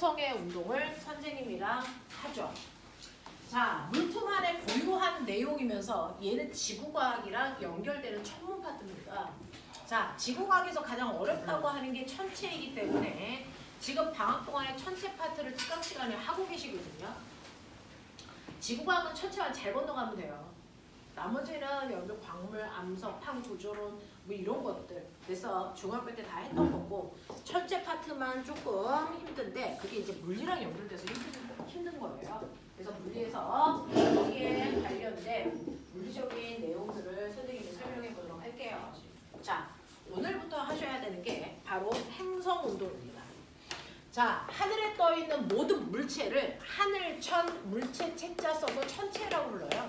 성의 운동을 선생님이랑 하죠. 자, 물품 안에 고유한 내용이면서 얘는 지구과학이랑 연결되는 천문 파트입니다. 자, 지구과학에서 가장 어렵다고 하는 게 천체이기 때문에 지금 방학 동안에 천체 파트를 특강 시간에 하고 계시거든요. 지구과학은 천체만 잘 건너가면 돼요. 나머지는 여러분들 광물, 암석, 판 구조론 뭐 이런 것들. 그래서 중학교 때 다 했던 거고 천체 파트만 조금 힘든데 그게 이제 물리랑 연결돼서 힘든 거예요. 그래서 물리에서 거기에 관련된 물리적인 내용들을 선생님이 설명해 보도록 할게요. 자, 오늘부터 하셔야 되는 게 바로 행성 운동입니다. 자, 하늘에 떠 있는 모든 물체를 하늘천 물체 채자 써서 천체라고 불러요.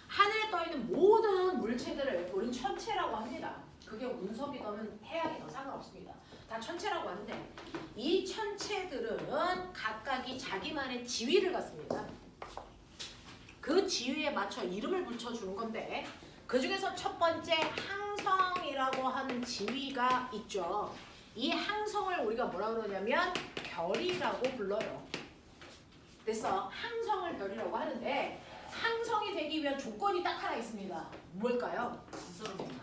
하늘에 떠 있는 모든 물체들을 우리는 천체라고 합니다. 그게 운석이든 태양이든 상관없습니다. 다 천체라고 하는데 이 천체들은 각각이 자기만의 지위를 갖습니다. 그 지위에 맞춰 이름을 붙여주는 건데 그 중에서 첫 번째 항성이라고 하는 지위가 있죠. 이 항성을 우리가 뭐라 그러냐면 별이라고 불러요. 그래서 항성을 별이라고 하는데 항성이 되기 위한 조건이 딱 하나 있습니다. 뭘까요?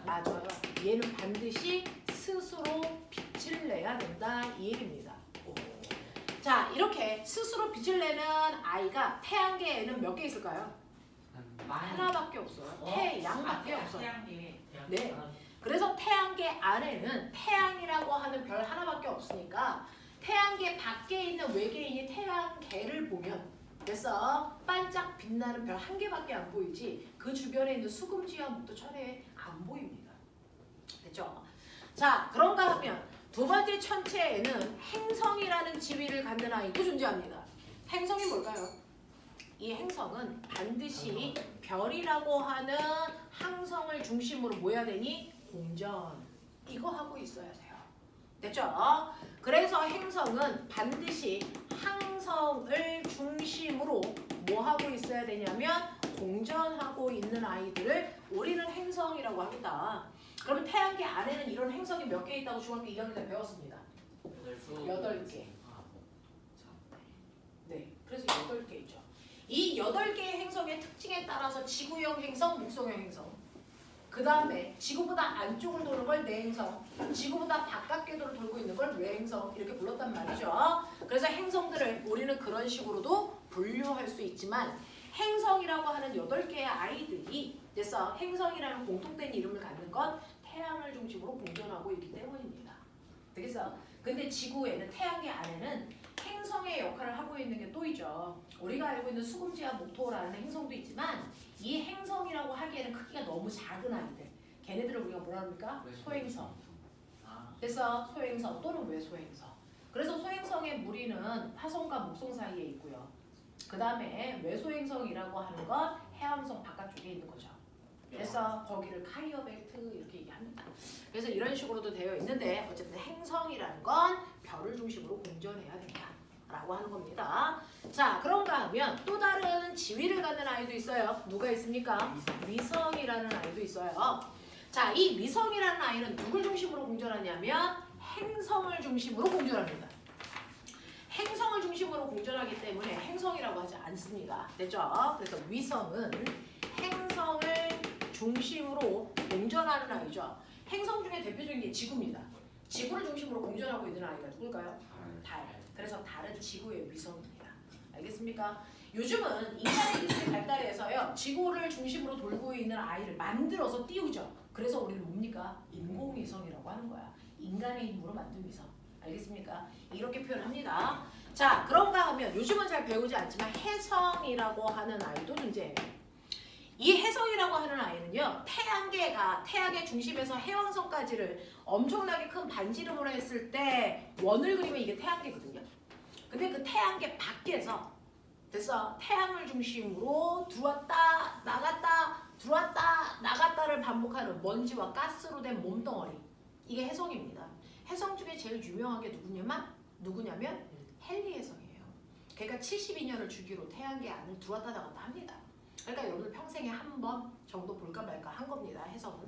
맞아요. 얘는 반드시 스스로 빛을 내야 된다 이 얘기입니다. 자, 이렇게 스스로 빛을 내는 아이가 태양계에는 몇 개 있을까요? 하나밖에 없어요. 태양밖에 없어요. 네. 그래서 태양계 안에는 태양이라고 하는 별 하나밖에 없으니까 태양계 밖에 있는 외계인이 태양계를 보면 그래서 반짝 빛나는 별 한 개밖에 안 보이지 그 주변에 있는 수금지와 목도 천에 안 보입니다. 됐죠? 자, 그런가 하면 두 번째 천체에는 행성이라는 지위를 갖는 아이도 존재합니다. 행성이 뭘까요? 이 행성은 반드시 별이라고 하는 항성을 중심으로 뭐 해야 되니? 공전. 이거 하고 있어야 돼요. 됐죠? 그래서 행성은 반드시 항성을 중심으로 뭐 하고 있어야 되냐면 공전하고 있는 아이들을 우리는 행성이라고 합니다. 그러면 태양계 안에는 이런 행성이 몇 개 있다고 중학교 2학년 때 배웠습니다. 8개. 네, 그래서 8개 있죠. 이 8개의 행성의 특징에 따라서 지구형 행성, 목성형 행성 그 다음에 지구보다 안쪽을 도는 걸 내행성, 지구보다 바깥궤도를 돌고 있는 걸 외행성 이렇게 불렀단 말이죠. 그래서 행성들을 우리는 그런 식으로도 분류할 수 있지만 행성이라고 하는 8개의 아이들이 그래서 행성이라는 공통된 이름을 갖는 건 태양을 중심으로 공전하고 있기 때문입니다. 되겠어? 근데 지구에는 태양계 안에는 행성의 역할을 하고 있는 게 또 있죠. 우리가 알고 있는 수금지와 목토라는 행성도 있지만 이 행성이라고 하기에는 크기가 너무 작은 아이들. 걔네들을 우리가 뭐라 합니까? 소행성. 그래서 소행성 또는 외소행성. 그래서 소행성의 무리는 화성과 목성 사이에 있고요. 그 다음에 외소행성이라고 하는 건 해왕성 바깥쪽에 있는 거죠. 그래서 거기를 카리어 벨트 이렇게 얘기합니다. 그래서 이런 식으로도 되어 있는데 어쨌든 행성이라는 건 별을 중심으로 공전해야 된다라고 하는 겁니다. 자, 그런가 하면 또 다른 지위를 갖는 아이도 있어요. 누가 있습니까? 위성이라는 아이도 있어요. 자, 이 위성이라는 아이는 누굴 중심으로 공전하냐면 행성을 중심으로 공전합니다. 행성을 중심으로 공전하기 때문에 행성이라고 하지 않습니다. 됐죠? 그래서 위성은 행성을 중심으로 공전하는 아이죠. 행성 중에 대표적인 게 지구입니다. 지구를 중심으로 공전하고 있는 아이가 누굴까요? 달. 그래서 달은 지구의 위성입니다. 알겠습니까? 요즘은 인간의 기술이 발달해서요. 지구를 중심으로 돌고 있는 아이를 만들어서 띄우죠. 그래서 우리는 뭡니까? 인공위성이라고 하는 거야. 인간의 힘으로 만든 위성. 알겠습니까? 이렇게 표현합니다. 자, 그런가 하면 요즘은 잘 배우지 않지만 혜성이라고 하는 아이도 존재해요. 이 혜성이라고 하는 아이는요. 태양의 중심에서 해왕성까지를 엄청나게 큰 반지름으로 했을 때 원을 그리면 이게 태양계거든요. 근데 그 태양계 밖에서 그래서 태양을 중심으로 들어왔다 나갔다 들어왔다 나갔다를 반복하는 먼지와 가스로 된 몸덩어리 이게 혜성입니다. 혜성 중에 제일 유명한 게 누구냐면 헨리 혜성이에요. 걔가 72년을 주기로 태양계 안을 들어왔다 나갔다 합니다. 그러니까 여러분들 평생에 한 번 정도 볼까 말까 한 겁니다. 혜성은.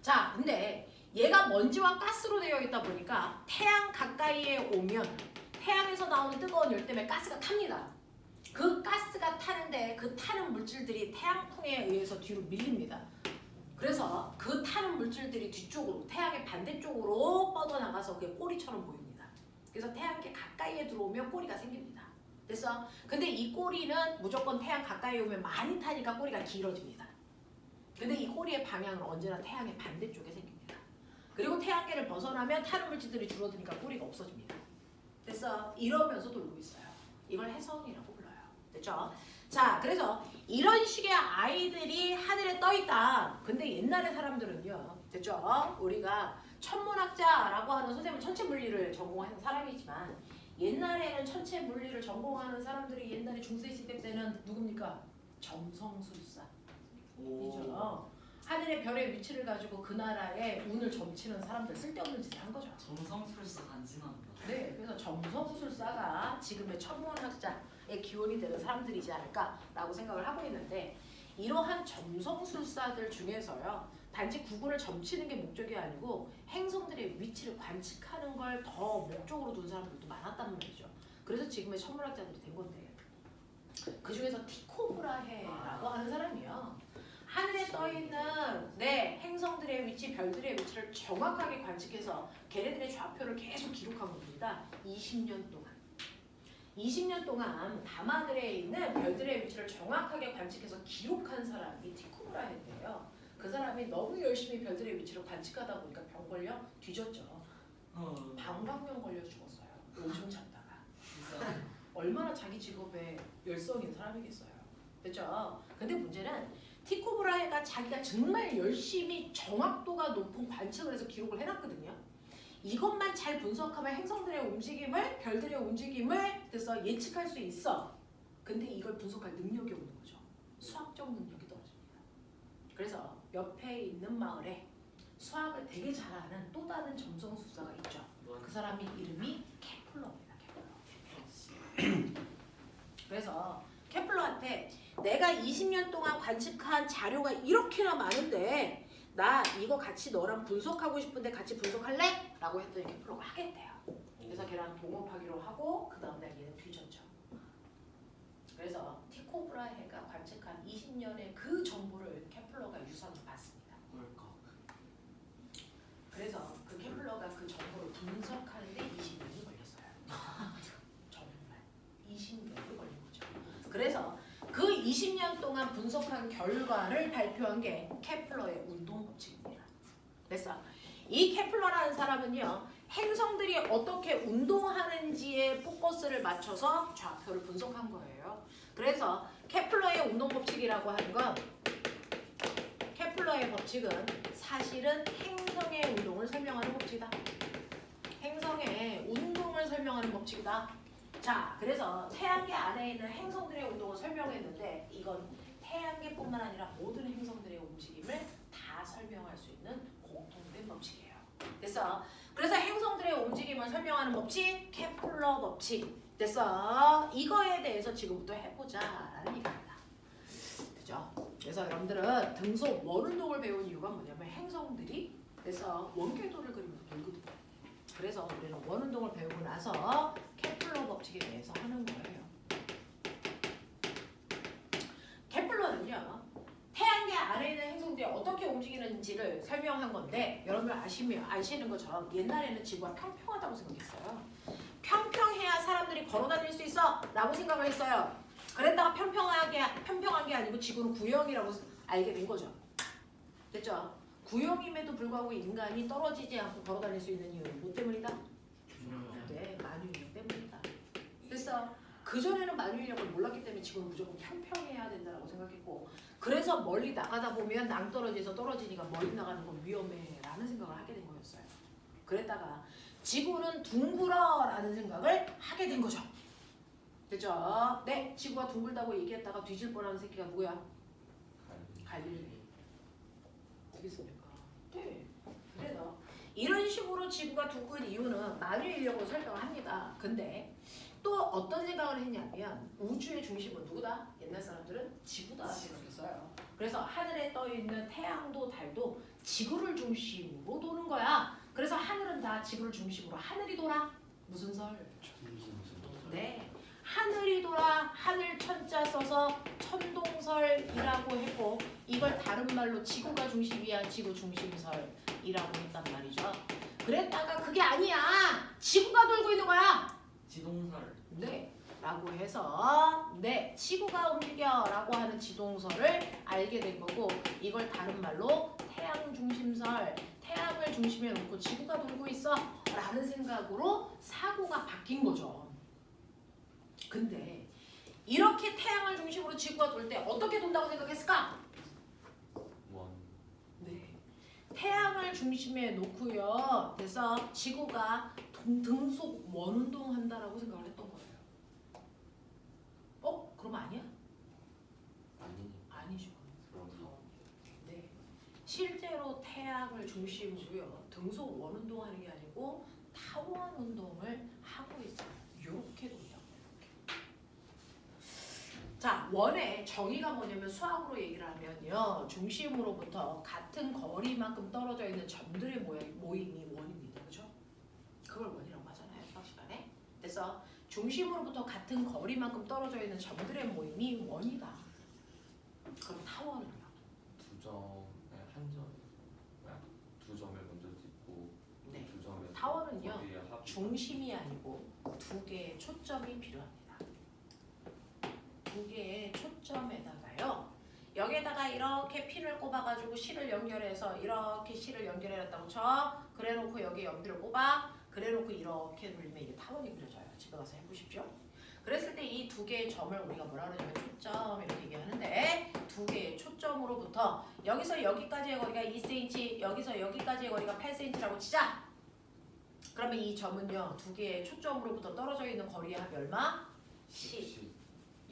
자, 근데 얘가 먼지와 가스로 되어 있다 보니까 태양 가까이에 오면 태양에서 나오는 뜨거운 열 때문에 가스가 탑니다. 그 가스가 타는데 그 타는 물질들이 태양풍에 의해서 뒤로 밀립니다. 그래서 그 타는 물질들이 뒤쪽으로 태양의 반대쪽으로 뻗어나가서 그게 꼬리처럼 보입니다. 그래서 태양계 가까이에 들어오면 꼬리가 생깁니다. 됐어? 근데 이 꼬리는 무조건 태양 가까이 오면 많이 타니까 꼬리가 길어집니다. 근데 이 꼬리의 방향은 언제나 태양의 반대쪽에 생깁니다. 그리고 태양계를 벗어나면 타는 물질들이 줄어드니까 꼬리가 없어집니다. 됐어? 이러면서 돌고 있어요. 이걸 해성이라고 불러요. 됐죠? 자, 그래서 이런 식의 아이들이 하늘에 떠 있다. 근데 옛날의 사람들은요, 됐죠? 우리가 천문학자라고 하는 선생님은 천체 물리를 전공하는 사람이지만 옛날에는 천체 물리를 전공하는 사람들이 옛날에 중세 시대 때는 누굽니까? 점성술사. 이죠. 하늘의 별의 위치를 가지고 그 나라의 운을 점치는 사람들 쓸데없는 짓을 한 거죠. 점성술사 간지난다. 네, 그래서 점성술사가 지금의 천문학자의 기원이 되는 사람들이지 않을까라고 생각을 하고 있는데 이러한 점성술사들 중에서요 단지 구분을 점치는 게 목적이 아니고 행성들의 위치를 관측하는 걸 더 목적으로 둔 사람들도 많았단 말이죠. 그래서 지금의 천문학자들이 된 건데 그 중에서 티코브라헤라고 하는 사람이요. 하늘에 떠있는 행성들의 위치, 별들의 위치를 정확하게 관측해서 걔네들의 좌표를 계속 기록한 겁니다. 20년 동안. 20년 동안 밤하늘에 있는 별들의 위치를 정확하게 관측해서 기록한 사람이 티코브라헤인데요. 그 사람이 너무 열심히 별들의 위치를 관측하다 보니까 병 걸려 뒤졌죠. 방광염 걸려 죽었어요. 오줌 참다가. 얼마나 자기 직업에 열성 있는 사람이겠어요. 됐죠? 근데 문제는 티코브라헤가 자기가 정말 열심히 정확도가 높은 관측을 해서 기록을 해놨거든요. 이것만 잘 분석하면 행성들의 움직임을, 별들의 움직임을 그래서 예측할 수 있어. 근데 이걸 분석할 능력이 없는 거죠. 수학적 능력이 떨어집니다. 그래서 옆에 있는 마을에 수학을 되게 잘하는 또 다른 점성술사가 있죠. 그 사람이 이름이 케플러입니다. 케플러. 그래서 케플러한테 내가 20년 동안 관측한 자료가 이렇게나 많은데 나 이거 같이 너랑 분석하고 싶은데 같이 분석할래? 라고 했더니 케플러가 하겠대요. 그래서 걔랑 동업하기로 하고 그 다음날 얘는 뒤졌죠. 그래서 티코브라헤가 관측한 20년의 그 정보를 케플러가 유산으로 받습니다. 그래서 그 케플러가 그 정보를 분석하는데 20년이 걸렸어요. 정말 20년이 걸린 거죠. 그래서 그 20년 동안 분석한 결과를 발표한 게 케플러의 운동법칙입니다. 그래서 이 케플러라는 사람은요. 행성들이 어떻게 운동하는지에 포커스를 맞춰서 좌표를 분석한 거예요. 그래서 케플러의 운동법칙이라고 하는 건 케플러의 법칙은 사실은 행성의 운동을 설명하는 법칙이다. 행성의 운동을 설명하는 법칙이다. 자, 그래서 태양계 안에 있는 행성들의 운동을 설명했는데 이건 태양계뿐만 아니라 모든 행성들의 움직임을 다 설명할 수 있는 공통된 법칙이에요. 그래서 행성들의 움직임을 설명하는 법칙, 케플러 법칙. 됐어? 이거에 대해서 지금부터 해보자라는 얘기입니다. 그죠? 그래서 여러분들은 등속 원운동을 배운 이유가 뭐냐면 행성들이 그래서 원궤도를 그리면서 돌거든요. 그래서 우리는 원운동을 배우고 나서 케플러 법칙에 대해서 하는 거예요. 케플러는요. 태양계 안에 있는 행성들이 어떻게 움직이는지를 설명한 건데 여러분 아시는 것처럼 옛날에는 지구가 평평하다고 생각했어요. 평평해야 사람들이 걸어 다닐 수 있어 라고 생각을 했어요. 그랬다가 평평한 게 아니고 지구는 구형이라고 알게 된 거죠. 됐죠? 구형임에도 불구하고 인간이 떨어지지 않고 걸어 다닐 수 있는 이유는 뭐 때문이다? 네, 만유인력 때문이다. 그래서 그전에는 만유인력을 몰랐기 때문에 지구는 무조건 평평해야 된다고 생각했고 그래서 멀리 나가다 보면 낭떠러지에서 떨어지니까 멀리 나가는 건 위험해 라는 생각을 하게 된 거였어요. 그랬다가 지구는 둥글어라는 생각을 하게 된 거죠. 됐죠? 네, 지구가 둥글다고 얘기했다가 뒤질 뻔하는 새끼가 누구야? 갈릴레이. 알겠습니까? 네. 그래서 이런 식으로 지구가 둥근 이유는 만유인력으로 설명을 합니다. 근데 또 어떤 생각을 했냐면 우주의 중심은 누구다? 옛날 사람들은 지구다 생각했어요. 그래서 하늘에 떠있는 태양도 달도 지구를 중심으로 도는 거야. 그래서 하늘은 다 지구를 중심으로 하늘이 돌아. 무슨 설? 여기다가 하늘 천자 써서 천동설이라고 했고 이걸 다른 말로 지구가 중심이야 지구 중심설이라고 했단 말이죠. 그랬다가 그게 아니야 지구가 돌고 있는 거야. 지동설. 네 라고 해서 네 지구가 움직여 라고 하는 지동설을 알게 된 거고 이걸 다른 말로 태양 중심설 태양을 중심에 놓고 지구가 돌고 있어 라는 생각으로 사고가 바뀐 거죠. 근데 이렇게 태양을 중심으로 지구가 돌 때 어떻게 돈다고 생각했을까? 원. 네 태양을 중심에 놓고요 그래서 지구가 등속 원운동 한다라고 생각을 했던 거예요. 그럼 아니야? 아니죠. 그럼 네. 실제로 태양을 중심으로요. 등속 원운동하는 게 아니고 타원 운동을 하고 있어요. 이렇게 돈다고 이렇게. 자, 원의 정의가 뭐냐면 수학으로 얘기를 하면요. 중심으로부터 같은 거리만큼 떨어져 있는 점들의 모임이 원입니다. 그렇죠? 그걸 원이라고 하잖아요. 수학 시간에. 그래서 중심으로부터 같은 거리만큼 떨어져 있는 점들의 모임이 원이다. 그럼 타원은요? 두 점에 한 점. 두 점을 먼저 찍고 네. 두 점에 타원은요. 거기에 합이 중심이 아니고 두 개의 초점이 필요합니다. 두 개의 초점에다가요. 여기에다가 이렇게 핀을 꼽아가지고 실을 연결해서 이렇게 실을 연결해놨다고 쳐. 그래놓고 여기 연필을 꼽아. 그래놓고 이렇게 돌리면 이게 타원이 그려져요. 집에 가서 해보십시오. 그랬을 때 이 두 개의 점을 우리가 뭐라 그러냐면 초점 이렇게 얘기하는데 두 개의 초점으로부터 여기서 여기까지의 거리가 2cm, 여기서 여기까지의 거리가 8cm라고 치자. 그러면 이 점은요 두 개의 초점으로부터 떨어져 있는 거리의 합이 얼마? 10.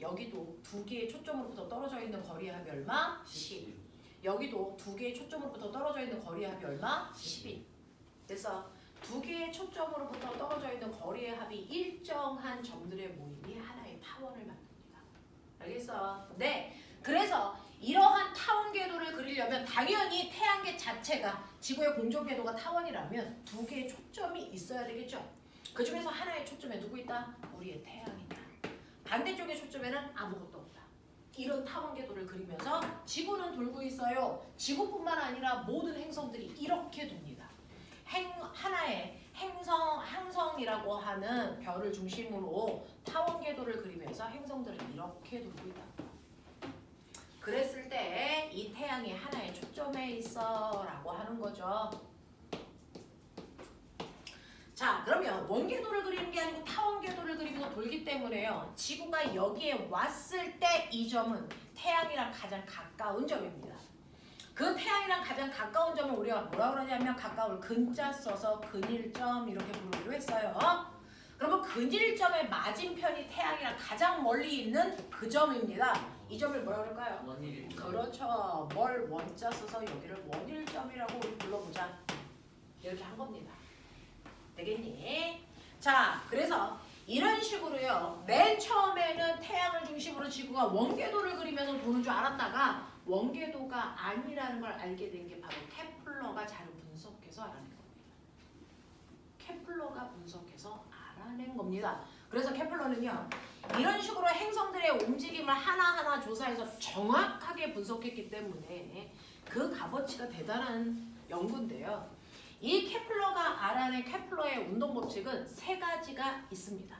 여기도 두 개의 초점으로부터 떨어져 있는 거리의 합이 얼마? 10. 여기도 두 개의 초점으로부터 떨어져 있는 거리의 합이 얼마? 12. 그래서 두 개의 초점으로부터 떨어져 있는 거리의 합이 일정한 점들의 모임이 하나의 타원을 만듭니다. 알겠어? 네. 그래서 이러한 타원 궤도를 그리려면 당연히 태양계 자체가 지구의 공전 궤도가 타원이라면 두 개의 초점이 있어야 되겠죠. 그 중에서 하나의 초점에 누구 있다? 우리의 태양이다. 반대쪽의 초점에는 아무것도 없다. 이런 타원 궤도를 그리면서 지구는 돌고 있어요. 지구뿐만 아니라 모든 행성들이 이렇게 돕니다. 하나의 항성이라고 하는 별을 중심으로 타원 궤도를 그리면서 행성들은 이렇게 돌고 있다. 그랬을 때 이 태양이 하나의 초점에 있어 라고 하는 거죠. 자, 그러면 원궤도를 그리는 게 아니고 타원 궤도를 그리면서 돌기 때문에요. 지구가 여기에 왔을 때 이 점은 태양이랑 가장 가까운 점입니다. 그 태양이랑 가장 가까운 점을 우리가 뭐라 그러냐면 가까울 근자 써서 근일점 이렇게 부르기로 했어요. 그러면 근일점의 맞은편이 태양이랑 가장 멀리 있는 그 점입니다. 이 점을 뭐라 그럴까요? 원일. 그렇죠. 뭘 원자 써서 여기를 원일점이라고 우리 불러보자. 이렇게 한 겁니다. 되겠니? 자, 그래서 이런 식으로요. 맨 처음에는 태양을 중심으로 지구가 원궤도를 그리면서 도는 줄 알았다가 원궤도가 아니라는 걸 알게 된 게 바로 케플러가 잘 분석해서 알아낸 겁니다. 케플러가 분석해서 알아낸 겁니다. 그래서 케플러는요. 이런 식으로 행성들의 움직임을 하나하나 조사해서 정확하게 분석했기 때문에 그 값어치가 대단한 연구인데요. 이 케플러가 알아낸 케플러의 운동 법칙은 세 가지가 있습니다.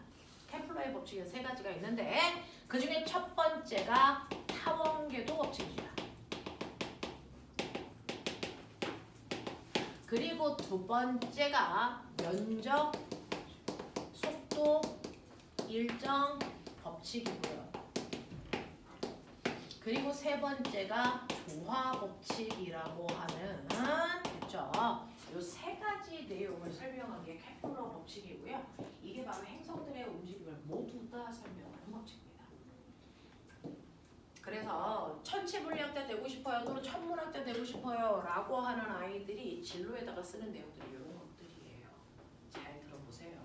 케플러의 법칙은 세 가지가 있는데 그 중에 첫 번째가 타원궤도 법칙입니다. 그리고 두 번째가 면적, 속도, 일정 법칙이고요. 그리고 세 번째가 조화 법칙이라고 하는 그렇죠. 이 세 가지 내용을 설명한 게 케플러 법칙이고요. 이게 바로 행성들의 움직임을 모두 다 설명하는 법칙입니다. 그래서 천체물리학자 되고 싶어요 또는 천문학자 되고 싶어요 라고 하는 아이들이 진로에다가 쓰는 내용들이 이런 것들이에요. 잘 들어보세요.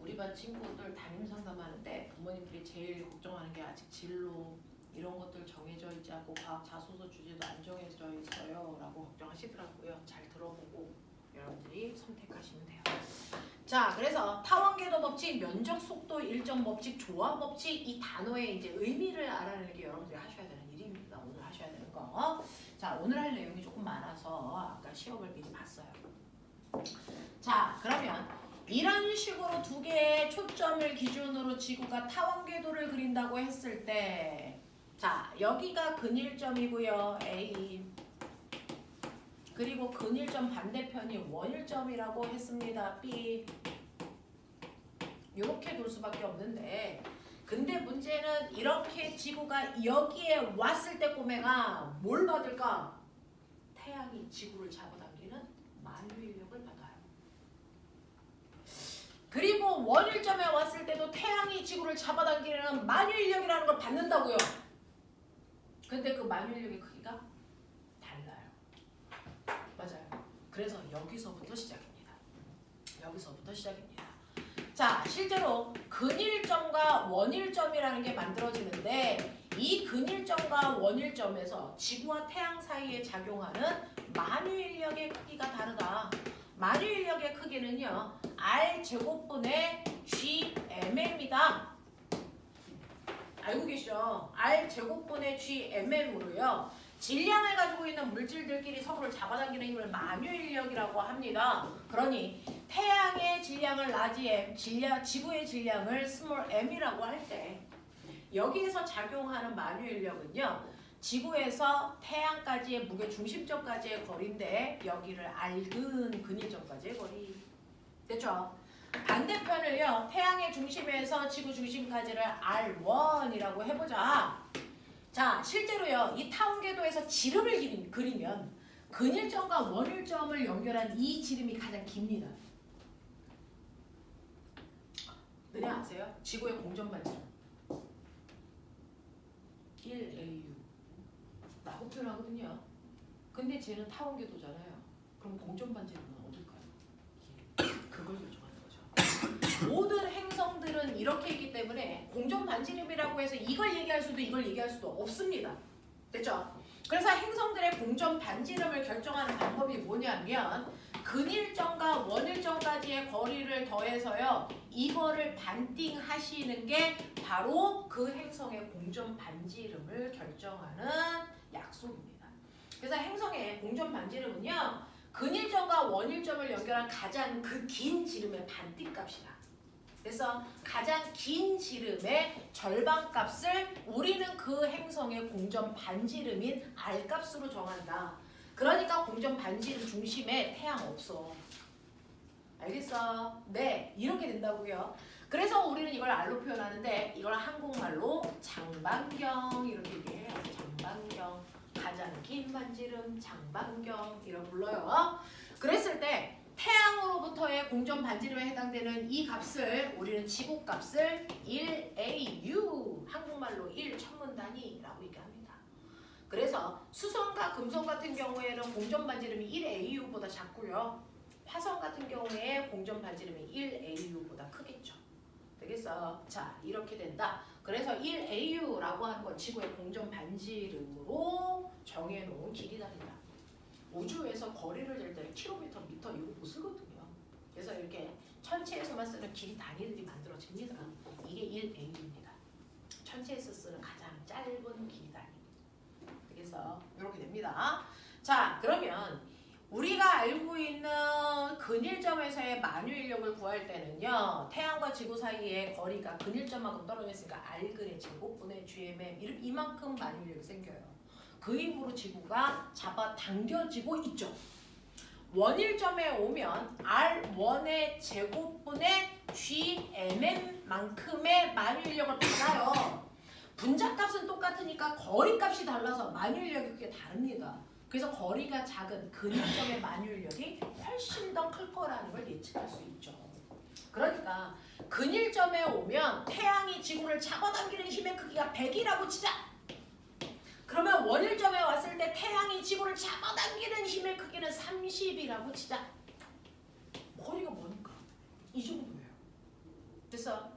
우리 반 친구들 담임 상담하는데 부모님들이 제일 걱정하는 게 아직 진로 이런 것들 정해져 있지 않고 과학 자소서 주제도 안 정해져 있어요 라고 걱정하시더라고요. 잘 들어보고 여러분들이 선택하시면 돼요. 자, 그래서 타원궤도 법칙, 면적 속도 일정 법칙, 조화 법칙 이 단어의 이제 의미를 알아내는 게 여러분들이 하셔야 되는 일입니다. 오늘 하셔야 되는 거. 자, 오늘 할 내용이 조금 많아서 아까 시험을 미리 봤어요. 자, 그러면 이런 식으로 두 개의 초점을 기준으로 지구가 타원궤도를 그린다고 했을 때, 자, 여기가 근일점이고요. A. 그리고 근일점 반대편이 원일점이라고 했습니다. B. 이렇게 둘 수밖에 없는데, 근데 문제는 이렇게 지구가 여기에 왔을 때 꼬맹아 뭘 받을까? 태양이 지구를 잡아당기는 만유인력을 받아요. 그리고 원일점에 왔을 때도 태양이 지구를 잡아당기는 만유인력이라는 걸 받는다고요. 근데 그 만유인력의 크기가 달라요. 맞아요. 그래서 여기서부터 시작입니다. 여기서부터 시작입니다. 자, 실제로 근일점과 원일점이라는 게 만들어지는데 이 근일점과 원일점에서 지구와 태양 사이에 작용하는 만유인력의 크기가 다르다. 만유인력의 크기는요, R 제곱분의 GMM이다. 알고 계시죠? R 제곱분의 GMM으로요. 질량을 가지고 있는 물질들끼리 서로를 잡아당기는 힘을 만유인력이라고 합니다. 그러니 태양의 질량을 라지 m, 지구의 질량을 스몰 m이라고 할 때 여기에서 작용하는 만유인력은요. 지구에서 태양까지의 무게 중심점까지의 거리인데 여기를 R근 근일점까지의 거리. 됐죠? 반대편을요. 태양의 중심에서 지구 중심까지를 R1이라고 해보자. 자, 실제로요. 이 타원궤도에서 지름을 그리면 근일점과 원일점을 연결한 이 지름이 가장 깁니다. 너네 아세요? 지구의 공전반지름 1AU 라고 표현하거든요. 근데 쟤는 타원궤도잖아요. 그럼 공전반지름은 어딜까요? 그걸 결정하는 거죠. 모든 행성들은 이렇게 있기 때문에 공전반지름이라고 해서 이걸 얘기할 수도 이걸 얘기할 수도 없습니다. 됐죠? 그래서 행성들의 공전반지름을 결정하는 방법이 뭐냐면 근일점과 원일점까지의 거리를 더해서요. 이거를 반띵 하시는 게 바로 그 행성의 공전반지름을 결정하는 약속입니다. 그래서 행성의 공전반지름은요. 근일점과 원일점을 연결한 가장 그 긴 지름의 반띵값이다. 그래서 가장 긴 지름의 절반값을 우리는 그 행성의 공전반지름인 R값으로 정한다. 그러니까 공전반지름 중심에 태양 없어. 알겠어? 네, 이렇게 된다고요. 그래서 우리는 이걸 R로 표현하는데 이걸 한국말로 장반경 이렇게 얘기해요. 장반경. 가장 긴 반지름 장반경 이라고 불러요. 그랬을 때 태양으로부터의 공전 반지름에 해당되는 이 값을 우리는 지구 값을 1AU 한국말로 1천문 단위라고 얘기합니다. 그래서 수성과 금성 같은 경우에는 공전 반지름이 1AU보다 작고요. 화성 같은 경우에 공전 반지름이 1AU보다 크겠죠. 되겠어? 자, 이렇게 된다. 그래서 1AU라고 하는 건 지구의 공전 반지름으로 정해놓은 길이단이다. 우주에서 거리를 잴 때는 킬로미터, 미터 이거 못 쓰거든요. 그래서 이렇게 천체에서만 쓰는 길이 단위들이 만들어집니다. 이게 1AU입니다. 천체에서 쓰는 가장 짧은 길이 단위. 그래서 이렇게 됩니다. 자, 그러면 우리가 알고 있는 근일점에서의 만유인력을 구할 때는요. 태양과 지구 사이의 거리가 근일점만큼 떨어져 있으니까 R근의 제곱분의 GMM 이만큼 만유인력이 생겨요. 그 힘으로 지구가 잡아당겨지고 있죠. 원일점에 오면 R1의 제곱분의 GMM만큼의 만유인력을 받아요. 분자값은 똑같으니까 거리값이 달라서 만유인력이 크게 다릅니다. 그래서 거리가 작은 근일점의 만유인력이 훨씬 더 클 거라는 걸 예측할 수 있죠. 그러니까 근일점에 오면 태양이 지구를 잡아당기는 힘의 크기가 100이라고 치자. 그러면 원일점에 왔을 때 태양이 지구를 잡아당기는 힘의 크기는 30이라고 치자. 거리가 뭐니까? 이 정도예요. 그래서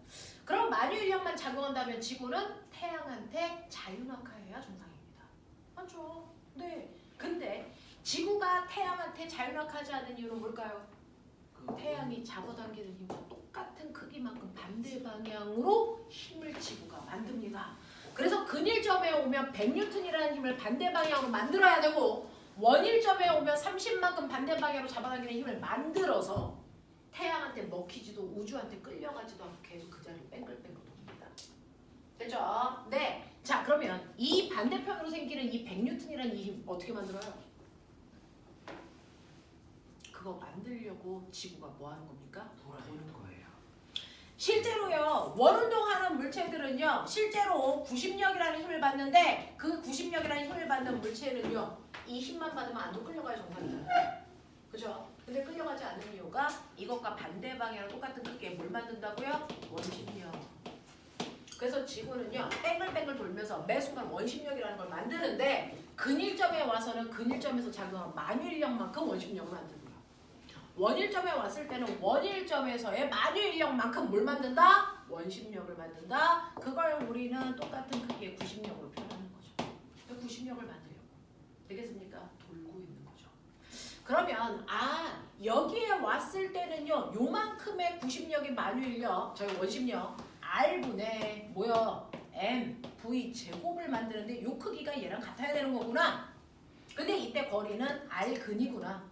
그럼 만유인력만 작용한다면 지구는 태양한테 자유낙하해야 정상입니다. 맞죠? 네. 근데 지구가 태양한테 자유낙하지 않는 이유는 뭘까요? 그 태양이 잡아당기는 힘과 똑같은 크기만큼 반대 방향으로 힘을 지구가 만듭니다. 그래서 근일점에 오면 100N이라는 힘을 반대 방향으로 만들어야 되고 원일점에 오면 30만큼 반대 방향으로 잡아당기는 힘을 만들어서 태양한테 먹히지도 우주한테 끌려가지도 않고 계속 그 자리를 뺑글뺑글 돕니다. 됐죠? 네. 자, 그러면 이 반대편으로 생기는 이 100N이라는 이 힘 어떻게 만들어요? 그거 만들려고 지구가 뭐 하는 겁니까? 도는 거예요. 실제로요, 원운동하는 물체들은요, 실제로 구심력이라는 힘을 받는데 그 구심력이라는 힘을 받는 물체는요, 이 힘만 받으면 안 끌려가요, 정상적으로. 그죠? 근데 끌려가지 않는 이유가 이것과 반대 방향으로 똑같은 크기에 뭘 만든다고요? 원심력. 그래서 지구는요, 뺑글뺑글 돌면서 매 순간 원심력이라는 걸 만드는데 근일점에 와서는 근일점에서 작용한 만유인력만큼 원심력을 만들고요. 원일점에 왔을 때는 원일점에서의 만유인력만큼 뭘 만든다? 원심력을 만든다. 그걸 우리는 똑같은 크기의 구심력으로 표현하는 거죠. 구심력을 만들려고. 되겠습니까? 돌고 있는 거죠. 그러면 여기에 왔을 때는요, 요만큼의 구심력이 만유인력, 저희 원심력 R분의 뭐요? M, V 제곱을 만드는데 요 크기가 얘랑 같아야 되는 거구나. 근데 이때 거리는 R근이구나.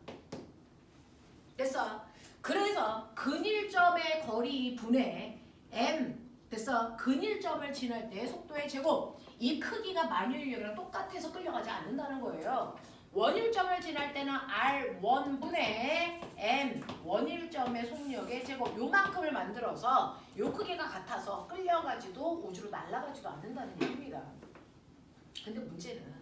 됐어. 그래서 근일점의 거리 분의 M 됐어. 근일점을 지날 때 속도의 제곱 이 크기가 만유인력이랑 똑같아서 끌려가지 않는다는 거예요. 원일점을 지날 때는 R1분의 M 원일점의 속력의 제곱 요만큼을 만들어서 요 크기가 같아서 끌려가지도 우주로 날아가지도 않는다는 얘기입니다. 근데 문제는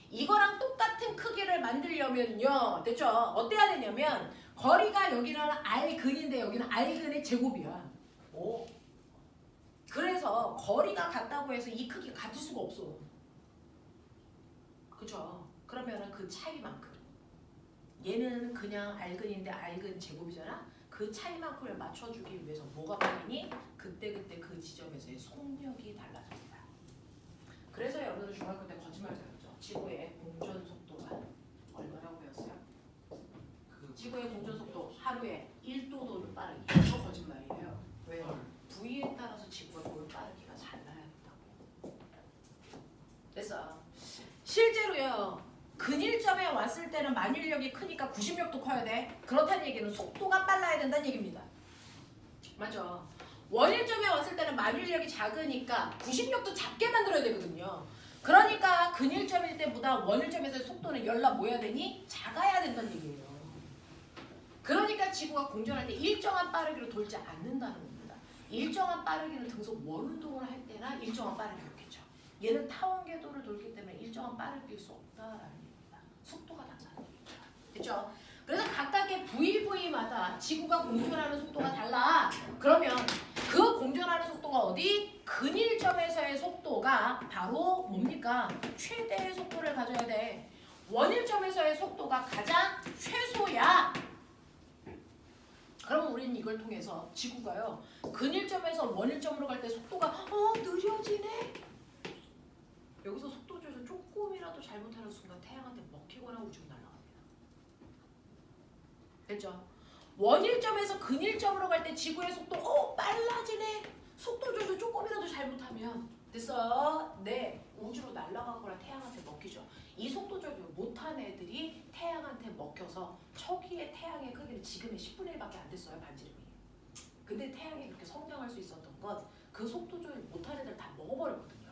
이거랑 똑같은 크기를 만들려면요. 됐죠? 어때야 되냐면 거리가 여기는 R근인데 여기는 R근의 제곱이야. 오. 그래서 거리가 같다고 해서 이 크기가 같을 수가 없어. 그죠? 그러면은 그 차이만큼 얘는 그냥 R근인데 R근 제곱이잖아. 그 차이만큼을 맞춰주기 위해서 뭐가 바뀌니? 그때그때 그 지점에서의 속력이 달라집니다. 그래서 여러분들 중학교 때 거짓말 배웠죠. 지구의 공전 속도가 얼마라고 배웠어요? 지구의 공전 속도 하루에 1도도 빠르기. 이거 거짓말이에요. 왜요? V에 따라서 지구가 돌 빠르기가 달라야 된다고. 됐어. 실제로요. 근일점에 왔을 때는 만유인력이 크니까 구심력도 커야 돼. 그렇다는 얘기는 속도가 빨라야 된다는 얘기입니다. 맞죠? 원일점에 왔을 때는 만유인력이 작으니까 구심력도 작게 만들어야 되거든요. 그러니까 근일점일 때보다 원일점에서의 속도는 열나 뭐 해야 되니? 작아야 된다는 얘기예요. 그러니까 지구가 공전할 때 일정한 빠르기로 돌지 않는다는 겁니다. 일정한 빠르기는 등속 원운동을 할 때나 일정한 빠르기였겠죠. 얘는 타원 궤도를 돌기 때문에 일정한 빠르기일 수 없다라는 얘기입니다. 속도가 달라는 얘기죠. 됐죠? 그래서 각각의 VV마다 지구가 공전하는 속도가 달라. 그러면 그 공전하는 속도가 어디? 근일점에서의 속도가 바로 뭡니까? 최대의 속도를 가져야 돼. 원일점에서의 속도가 가장 최소야. 그럼 우리는 이걸 통해서 지구가요. 근일점에서 원일점으로 갈 때 속도가 느려지네. 여기서 속도 조절 조금이라도 잘못하는 순간 태양한테 먹히거나 우주로 날아갑니다. 됐죠? 원일점에서 근일점으로 갈 때 지구의 속도 빨라지네. 속도 조절 조금이라도 잘못하면 됐어? 네, 우주로 날아가거나 태양한테 먹히죠. 이 속도 조절 못한 애들이 태양한테 먹혀서 초기에 태양의 크기는 지금의 10분의 1밖에 안 됐어요. 반지름이. 근데 태양이 그렇게 성장할 수 있었던 건 그 속도 조절 못한 애들 다 먹어버렸거든요.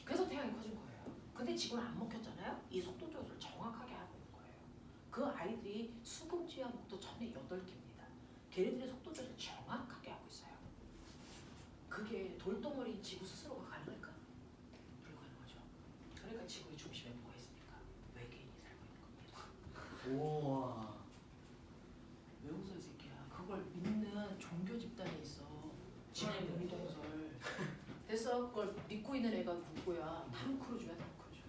그래서 태양이 커진 거예요. 근데 지구는 안 먹혔잖아요. 이 속도 조절을 정확하게 하고 있는 거예요. 그 아이들이 수금지와 목도 1008개입니다. 걔네들의 속도 조절을 정확하게 하고 있어요. 그게 돌덩어리 지구 스스로가 가능할까? 불가능하죠. 그러니까 지구의 중심에 뭐가 있습니까? 외계인이 살고 있는 겁니다. 우와. 왜 웃어 이 새끼야? 그걸 믿는 종교 집단이 있어. 지구 공동설. 됐어? 그걸 믿고 있는 애가 누구야? 탐 크루즈야, 탐 크루즈.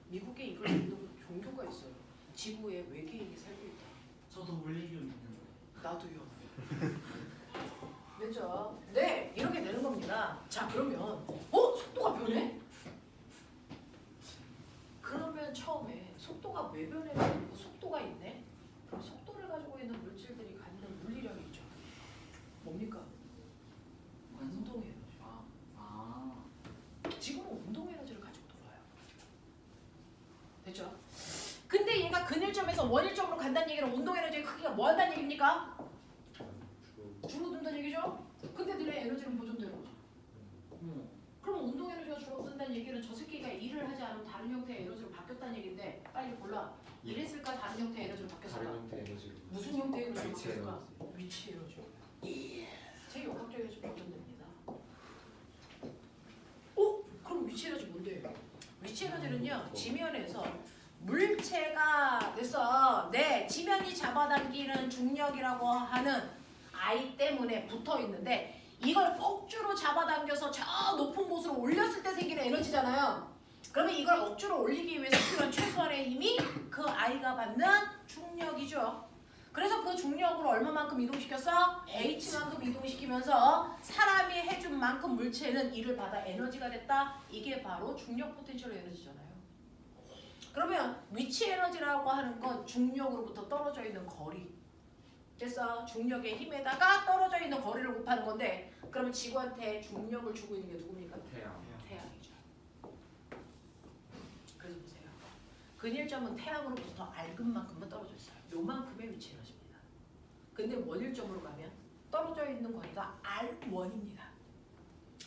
미국에 이걸 믿는 종교가 있어요. 지구에 외계인이 살고 있다. 저도 물리교 있는데. 나도요. 그렇죠? 네, 이렇게 되는 겁니다. 자, 그러면 속도가 변해? 그러면 처음에 속도가 왜 변해? 속도가 있네? 그럼 속도를 가지고 있는 물질 원일점으로 간다는 얘기는 운동 에너지의 크기가 뭐 한다는 얘기입니까? 주 줄어든다는 얘기죠? 근데 너네 에너지는 보존되는 거죠. 그럼 운동 에너지가 줄어든다는 얘기는 저 새끼가 일을 하지 않으면 다른 형태의 에너지로 바뀌었다는 얘기인데 빨리 골라. 일했을까 다른 형태의 에너지로 다른 바뀌었을까? 형태 에너지로 무슨 형태의 에너지로 위치 바뀌었을까? 에너지. 위치 에너지. 제 역학적 에너지 보존됩니다. 그럼 위치 에너지 뭔데요? 위치 에너지는요 지면에서 물체가 됐어. 네, 지면이 잡아당기는 중력이라고 하는 I 때문에 붙어 있는데 이걸 억지로 잡아당겨서 저 높은 곳으로 올렸을 때 생기는 에너지잖아요. 그러면 이걸 억지로 올리기 위해서 필요한 최소한의 힘이 그 I가 받는 중력이죠. 그래서 그 중력으로 얼마만큼 이동시켰어? H만큼 이동시키면서 사람이 해준 만큼 물체는 이를 받아 에너지가 됐다. 이게 바로 중력 포텐셜 에너지잖아요. 그러면 위치 에너지라고 하는 건 중력으로부터 떨어져 있는 거리. 됐어? 중력의 힘에다가 떨어져 있는 거리를 곱하는 건데 그러면 지구한테 중력을 주고 있는 게 누굽니까? 태양. 태양이죠. 그래서 보세요. 근일점은 태양으로부터 알근만큼만 떨어져 있어요. 요만큼의 위치 에너지입니다. 근데 원일점으로 가면 떨어져 있는 거리가 R1입니다.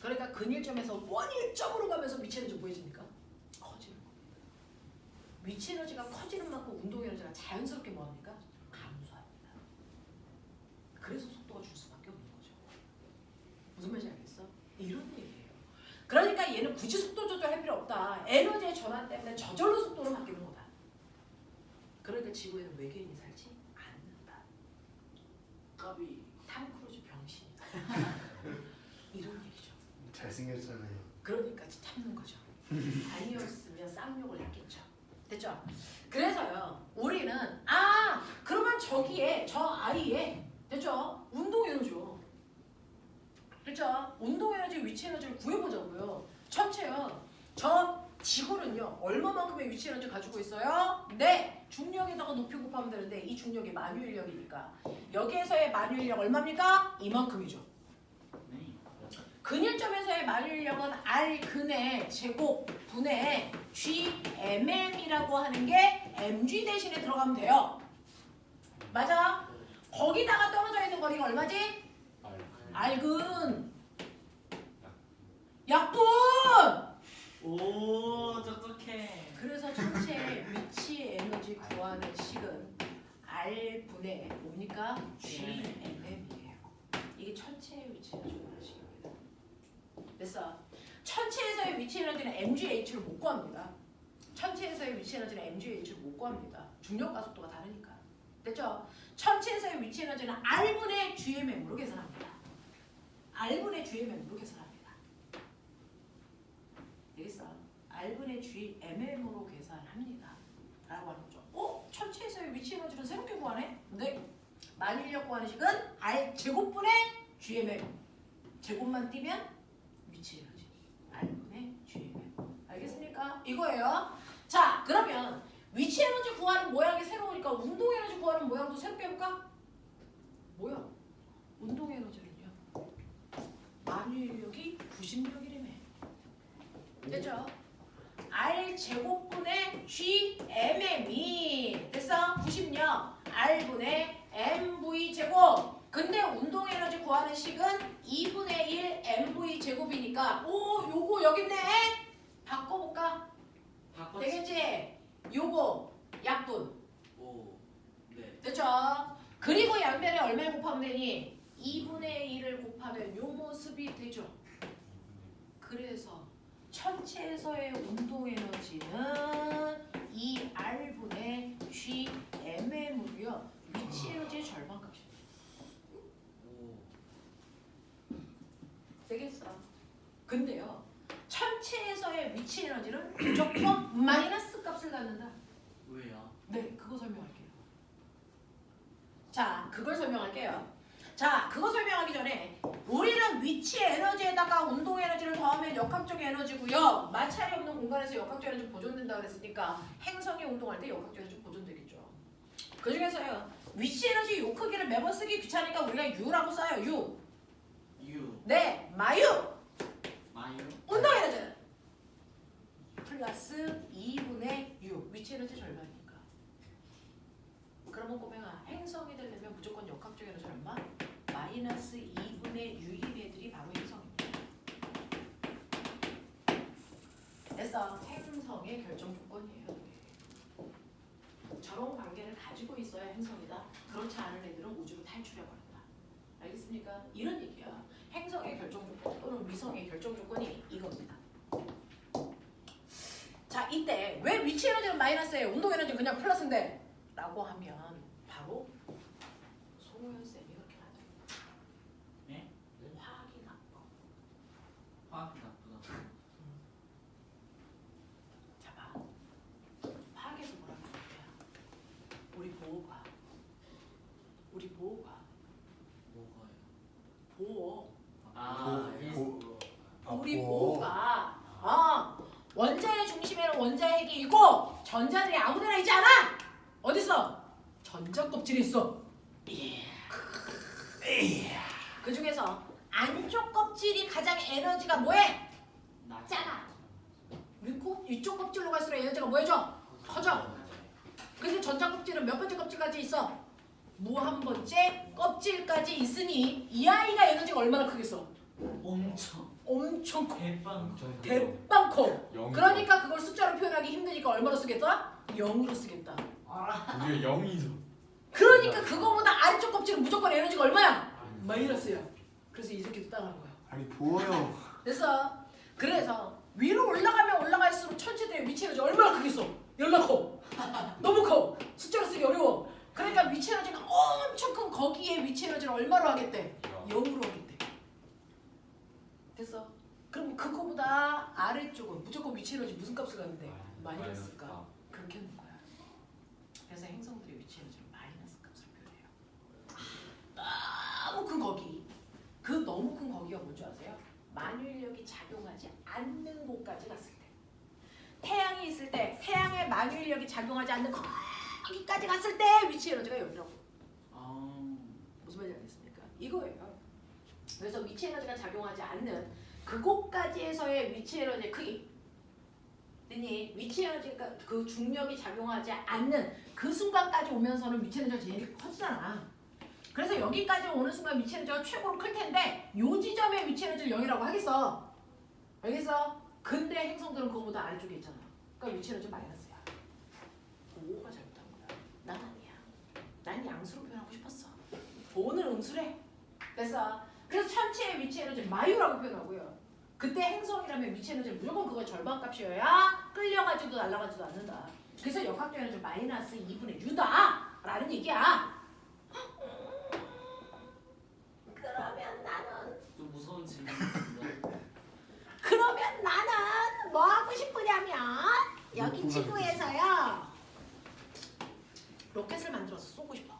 그러니까 근일점에서 원일점으로 가면서 위치 에너지 보여집니까? 커지는 겁니다. 위치 에너지가 커지는 만큼 운동 에너지가 자연스럽게 뭐합니까? 감소합니다. 그래서 속도가 줄 수밖에 없는 거죠. 무슨 말인지 알겠어? 이런 얘기예요. 그러니까 얘는 굳이 속도 조절할 필요 없다. 에너지의 전환 때문에 저절로 속도로 바뀌는 거다. 그러니까 지구에는 외계인이 살지 않는다. 까비. 탐 크루즈 병신이다. 이런 얘기죠. 잘생겼잖아요. 그러니까 참는 거죠. 아니었으면 쌍욕을 했겠죠. 됐죠? 그래서요 우리는 그러면 저기에 저 아이에 됐죠? 운동 에너지요. 됐죠? 운동 에너지 위치 에너지를 구해보자고요. 전체요. 저 지구는요 얼마만큼의 위치 에너지 가지고 있어요? 네, 중력에다가 높이 곱하면 되는데 이 중력이 만유인력이니까 여기에서의 만유인력 얼마입니까? 이만큼이죠. 근일점에서의 만유인력은 R 근의 제곱 분의 GMM이라고 하는 게 mg 대신에 들어가면 돼요. 맞아? 거기다가 떨어져 있는 거리가 얼마지? R근 약분! 오 똑똑해. 그래서 전체 위치 에너지 구하는 식은 R분의 뭡니까? GMM이에요. 이게 천체의 위치 에너지 구하는 식입니다. 됐어? 천체에서의 위치 에너지는 mgh를 못 구합니다. 천체에서의 위치 에너지는 mgh를 못 구합니다. 중력 가속도가 다르니까. 됐죠? 천체에서의 위치 에너지는 R분의 GMM으로 계산합니다. R분의 GMM으로 계산합니다. 되겠어? R분의 GMM으로 계산합니다. 라고 하는 거죠. 천체에서의 위치 에너지는 새롭게 구하네? 네. 만일력 구하는 식은 R 제곱분의 GMM. 제곱만 띄면 위치 에너지. R분의 GMM. 알겠습니까? 이거예요. 자, 그러면 위치 에너지 구하는 모양이 새로우니까 운동 에너지 구하는 모양도 새롭게 해볼까? 뭐야? 운동 에너지는요. 만유인력이 90력이라며. 됐죠? R 제곱분의 GMM이 됐어? 90력 R분의 MV 제곱. 근데 운동 에너지 구하는 식은 2분의 1 MV 제곱이니까 요거 여기 있네. 바꿔볼까? 바꿨지. 되겠지? 요거 약분. 오. 네. 됐죠? 그리고 양변에 얼마 곱하면 되니? 2분의 1을 곱하면 요 모습이 되죠. 그래서 천체에서의 운동 에너지는 이 R분의 GMM으로요. 위치 에너지의 절반 값입니다. 오. 되겠어? 근데요. 천체에서의 위치 에너지는 무조건 마이너스 값을 갖는다. 왜요? 네, 그거 설명할게요. 자, 그걸 설명할게요. 자, 그거 설명하기 전에 우리는 위치 에너지에다가 운동 에너지를 더하면 역학적 에너지고요. 마찰이 없는 공간에서 역학적 에너지 보존된다 그랬으니까 행성이 운동할 때 역학적 에너지 보존되겠죠. 그 중에서요. 위치 에너지 요 크기를 매번 쓰기 귀찮으니까 우리가 U라고 써요. U. 유. 네, 마유. 마유. 운동 에너지는 플러스 2분의 U. 위치 에너지 절반이니까. 그러면 꼬맹아 행성이 되려면 무조건 역학적 에너지 얼마? 마이너스 2분의 U인 애들이 바로 행성입니다. 됐어. 행성의 결정 조건이에요. 저런 관계를 가지고 있어야 행성이다. 그렇지 않은 애들은 우주로 탈출해버린다. 알겠습니까? 이런 얘기야. 행성의 결정 조건 또는 위성의 결정 조건이 이겁니다. 자, 이때 왜 위치 에너지는 마이너스예요? 운동 에너지는 그냥 플러스인데? 라고 하면 바로 송호연 쌤이 그렇게 하죠. 네? 화학이 나빠. 화학이 나쁘다. 자, 봐. 화학에서 뭐라고 할게요? 우리 보호과. 우리 보호과. 뭐가요? 보호. 아, 우리 보호가 원자의 중심에는 원자의 핵이 있고 전자들이 아무데나 있지 않아. 어딨어? 전자 껍질이 있어. 그 중에서 안쪽 껍질이 가장 에너지가 뭐해? 작아. 위쪽 껍질로 갈수록 에너지가 뭐해져? 커져. 그래서 전자 껍질은 몇 번째 껍질까지 있어? 무한 번째 껍질까지 있으니 이 아이가 에너지가 얼마나 크겠어? 엄청 커. 대빵. 대빵 커. 영. 그러니까 그걸 숫자로 표현하기 힘드니까 얼마로 쓰겠다? 0으로 쓰겠다. 알아. 우리가 0이죠. 그러니까 그거보다 아래쪽 껍질은 무조건 에너지가 얼마야? 마이너스야. 그래서 이 새끼도 따라하는 거야. 아니 보여요. 그래서 위로 올라가면 올라갈수록 천체들의 위치 에너지 얼마나 크겠어? 얼마나 커? 너무 커. 숫자로 쓰기 어려워. 그러니까 위치 에너지가 엄청 큰 거기에 위치 에너지를 얼마로 하겠대? 0으로 하겠대. 됐어? 그럼 그거보다 아래쪽은 무조건 위치 에너지 무슨 값을 갖는데? 마이너스가. 그렇게 하는 거야. 그래서 행성들의 위치 에너지는 마이너스 값을 표현해요. 너무 큰 거기. 그 너무 큰 거기가 뭔지 아세요? 만유인력이 작용하지 않는 곳까지 갔을 때. 태양이 있을 때 태양의 만유인력이 작용하지 않는 거기까지 갔을 때 위치 에너지가 여기라고. 무슨 말인지 알겠습니까? 이거예요. 그래서 위치 에너지가 작용하지 않는 그곳까지에서의 위치 에너지의 크기. 위치 에너지가 그 중력이 작용하지 않는 그 순간까지 오면서는 위치 에너지가 제일 커지잖아. 그래서 여기까지 오는 순간 위치 에너지가 최고로 클 텐데 요 지점의 위치 에너지를 0이라고 하겠어. 알겠어? 근데 행성들은 그거보다 아래쪽에 있잖아. 그러니까 위치 에너지 마이너스야. 보호가 잘못한 거야. 난 아니야. 난 양수로 표현하고 싶었어. 보호는 음수래. 됐어? 그래서 천체의 위치 에너지 마유라고 표현하고요. 그때 행성이라면 위치 에너지는 무조건 그거의 절반 값이어야 끌려가지도 날아가지도 않는다. 그래서 역학적 에너지 마이너스 2분의 U다 라는 얘기야. 그러면 나는 좀 무서운 질문입니다. 그러면 나는 뭐 하고 싶으냐면 여기 지구에서요 로켓을 만들어서 쏘고 싶어.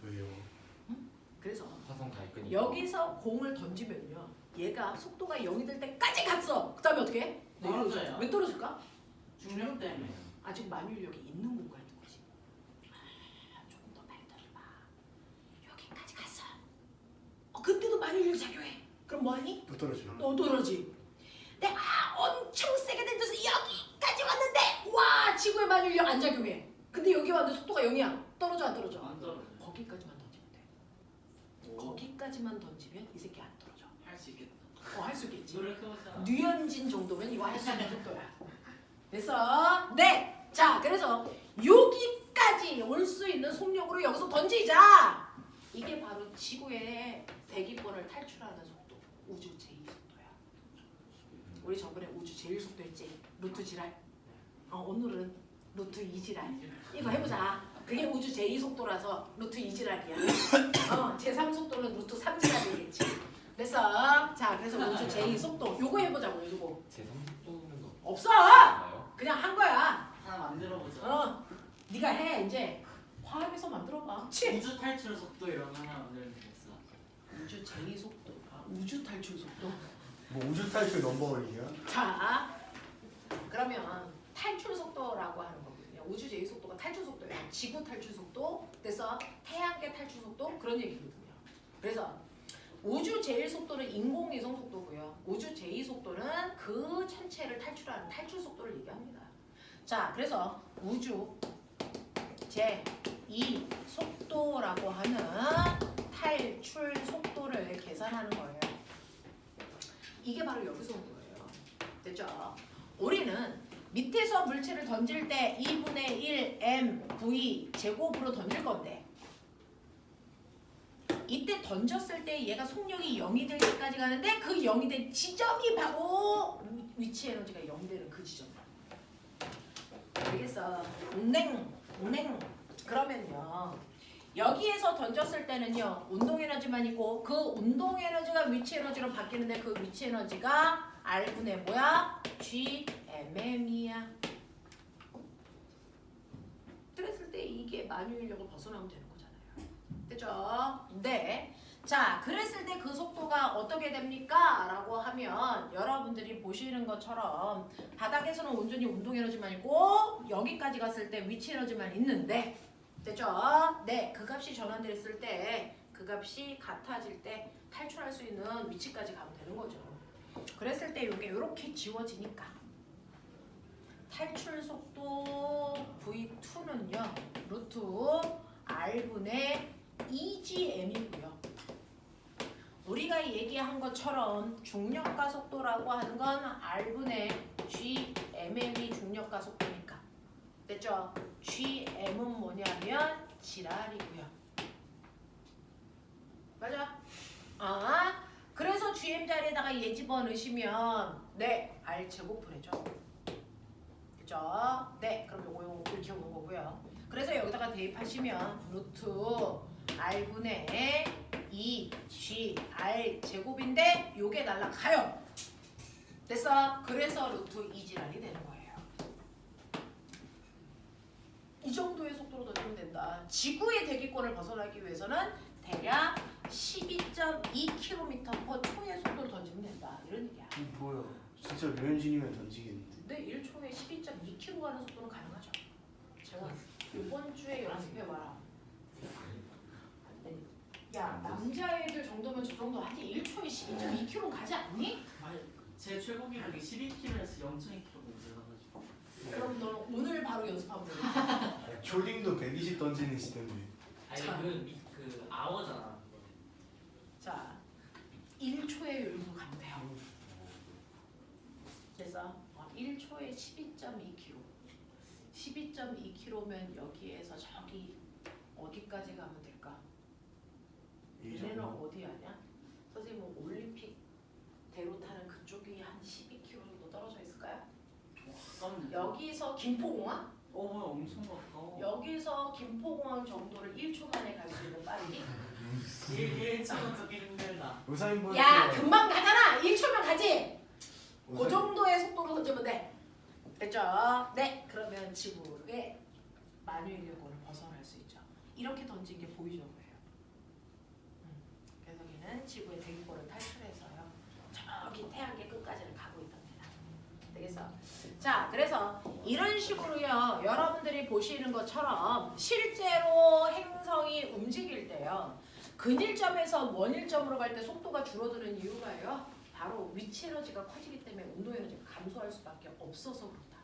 왜요? 그래서 화성 갈 거니까. 여기서 공을 던지면요 얘가 속도가 0이 될 때까지 갔어. 그 다음에 어떻게 해? 떨어져요. 왜 떨어질까? 중력 때문에. 아직 만유인력이 있는 공간인 거지. 조금 더 빨리 떨어봐. 여기까지 갔어. 그때도 만유인력이 작용해. 그럼 뭐하니? 또 떨어져요. 너 떨어지. 내가 엄청 세게 던져서 여기까지 왔는데 와 지구의 만유인력 안 작용해. 근데 여기 왔는데 속도가 0이야. 떨어져 안 떨어져? 안 떨어져. 거기까지만 던지면 돼. 거기까지만 던지면 이 새끼 안 떨어져. 할 수 있겠다. 할 수 있겠지. 노력해보자. 류현진 정도면 이거 할 수 있는 속도야. 됐어? 네. 자, 그래서 여기까지 올 수 있는 속력으로 여기서 던지자. 이게 바로 지구의 대기권을 탈출하는 속도. 우주 제2속도야. 우리 저번에 우주 제1속도 했지. 루트 지랄. 오늘은 루트 2지랄. 이거 해보자. 그게 우주 제2속도라서 루트 2지랄이야. 제3속도는 루트 3지랄이겠지. 됐어? 자, 그래서 우주 제2속도 요거 해보자고. 요거. 제3속도는 없어. 없나요? 그냥 한 거야. 하나 만들어보자. 네가 해 이제. 화학에서 만들어봐. 우주 탈출 속도 이런 거 하나 만들면 되겠어. 우주 제2속도. 우주 탈출 속도. 뭐 우주 탈출 넘버원이야? 자, 그러면 탈출 속도라고 하는 거거든요. 우주 제2속도가 탈출 속도예요. 지구 탈출 속도, 그래서 태양계 탈출 속도 그런 얘기거든요. 그래서 우주 제1속도는 인공위성 속도고요. 우주 제2속도는 그 천체를 탈출하는 탈출 속도를 얘기합니다. 자, 그래서 우주 제2 속도라고 하는 탈출 속도를 계산하는 거예요. 이게 바로 여기서 온 거예요. 됐죠? 우리는 밑에서 물체를 던질 때 2분의 1 mv 제곱으로 던질 건데 이때 던졌을 때 얘가 속력이 0이 될 때까지 가는데 그 0이 된 지점이 바로 위치 에너지가 0이 되는 그 지점이야. 알겠어? 그러면요. 여기에서 던졌을 때는요. 운동 에너지만 있고 그 운동 에너지가 위치 에너지로 바뀌는데 그 위치 에너지가 R분의 뭐야? GMM이야. 그랬을 때 이게 만유인력을 벗어나면 되는 거잖아요. 됐죠? 네. 자, 그랬을 때 그 속도가 어떻게 됩니까? 라고 하면 여러분들이 보시는 것처럼 바닥에서는 온전히 운동 에너지만 있고 여기까지 갔을 때 위치 에너지만 있는데 됐죠? 네, 그 값이 전환됐을 때 그 값이 같아질 때 탈출할 수 있는 위치까지 가면 되는 거죠. 그랬을 때 이게 이렇게 지워지니까 탈출 속도 V2는요 루트 R분의 2gm이고요. 우리가 얘기한 것처럼 중력가 속도라고 하는 건 R분의 GMM이 중력가 속도니까 됐죠? GM은 뭐냐면 지랄이고요. 맞아? 그래서 GM 자리에다가 얘 집어넣으시면 네, R 제곱을 해줘. 그죠? 네, 그럼 요거 이렇게 오는 거고요. 그래서 여기다가 대입하시면 루트 R분의 2GR 제곱인데 요게 날라가요. 됐어? 그래서 루트 2지랄이 되는 거예요. 이 정도의 속도로 던지면 된다. 지구의 대기권을 벗어나기 위해서는 대략 12.2km/초의 속도로 던지면 된다. 이런 얘기야. 뭐야? 진짜 류현진이면 던지겠는데. 근데 1초에 12.2km 가는 속도는 가능하죠. 제가 이번 주에 연습해봐라. 야, 남자애들 정도면 저 정도 하지 1초에 12.2km 가지 않니? 아니, 제 최고 기록이 12km에서 0.2km 올라가지고. 그럼 너는 오늘 바로 연습하면 돼. 조딩도 120 던지는 시대인데. 아니 자. 그 아워잖아. 자, 1초에 열고 가면 돼요. 그래서 1초에 12.2km. 12.2km면 여기에서 저기 어디까지 가면 될까? 얘네는 어디 아냐? 선생님 뭐 올림픽 대로 타는 그쪽이 한 12km 정도 떨어져 있을까요? 가깝네. 여기서 김포공항? 뭐야 엄청 가까워. 여기서 김포공항 정도를 1초 만에 갈 수 있는 빨리? 1초는 듣기 힘들다. 우사인 볼트. 야, 금방 가잖아! 1초면 가지! 그 정도의 속도로 던지면 돼. 됐죠? 네, 그러면 지구의 만유인력을 벗어날 수 있죠. 이렇게 던진 게 보이죠, 보여요? 그래서 여기는 지구의 대기권을 탈출해서요. 저기 태양계 끝까지를 가고 있답니다. 되겠어? 자, 그래서 이런 식으로요. 여러분들이 보시는 것처럼 실제로 행성이 움직일 때요. 근일점에서 원일점으로 갈 때 속도가 줄어드는 이유가요. 바로 위치 에너지가 커지기 때문에 운동 에너지가 감소할 수밖에 없어서 그렇다.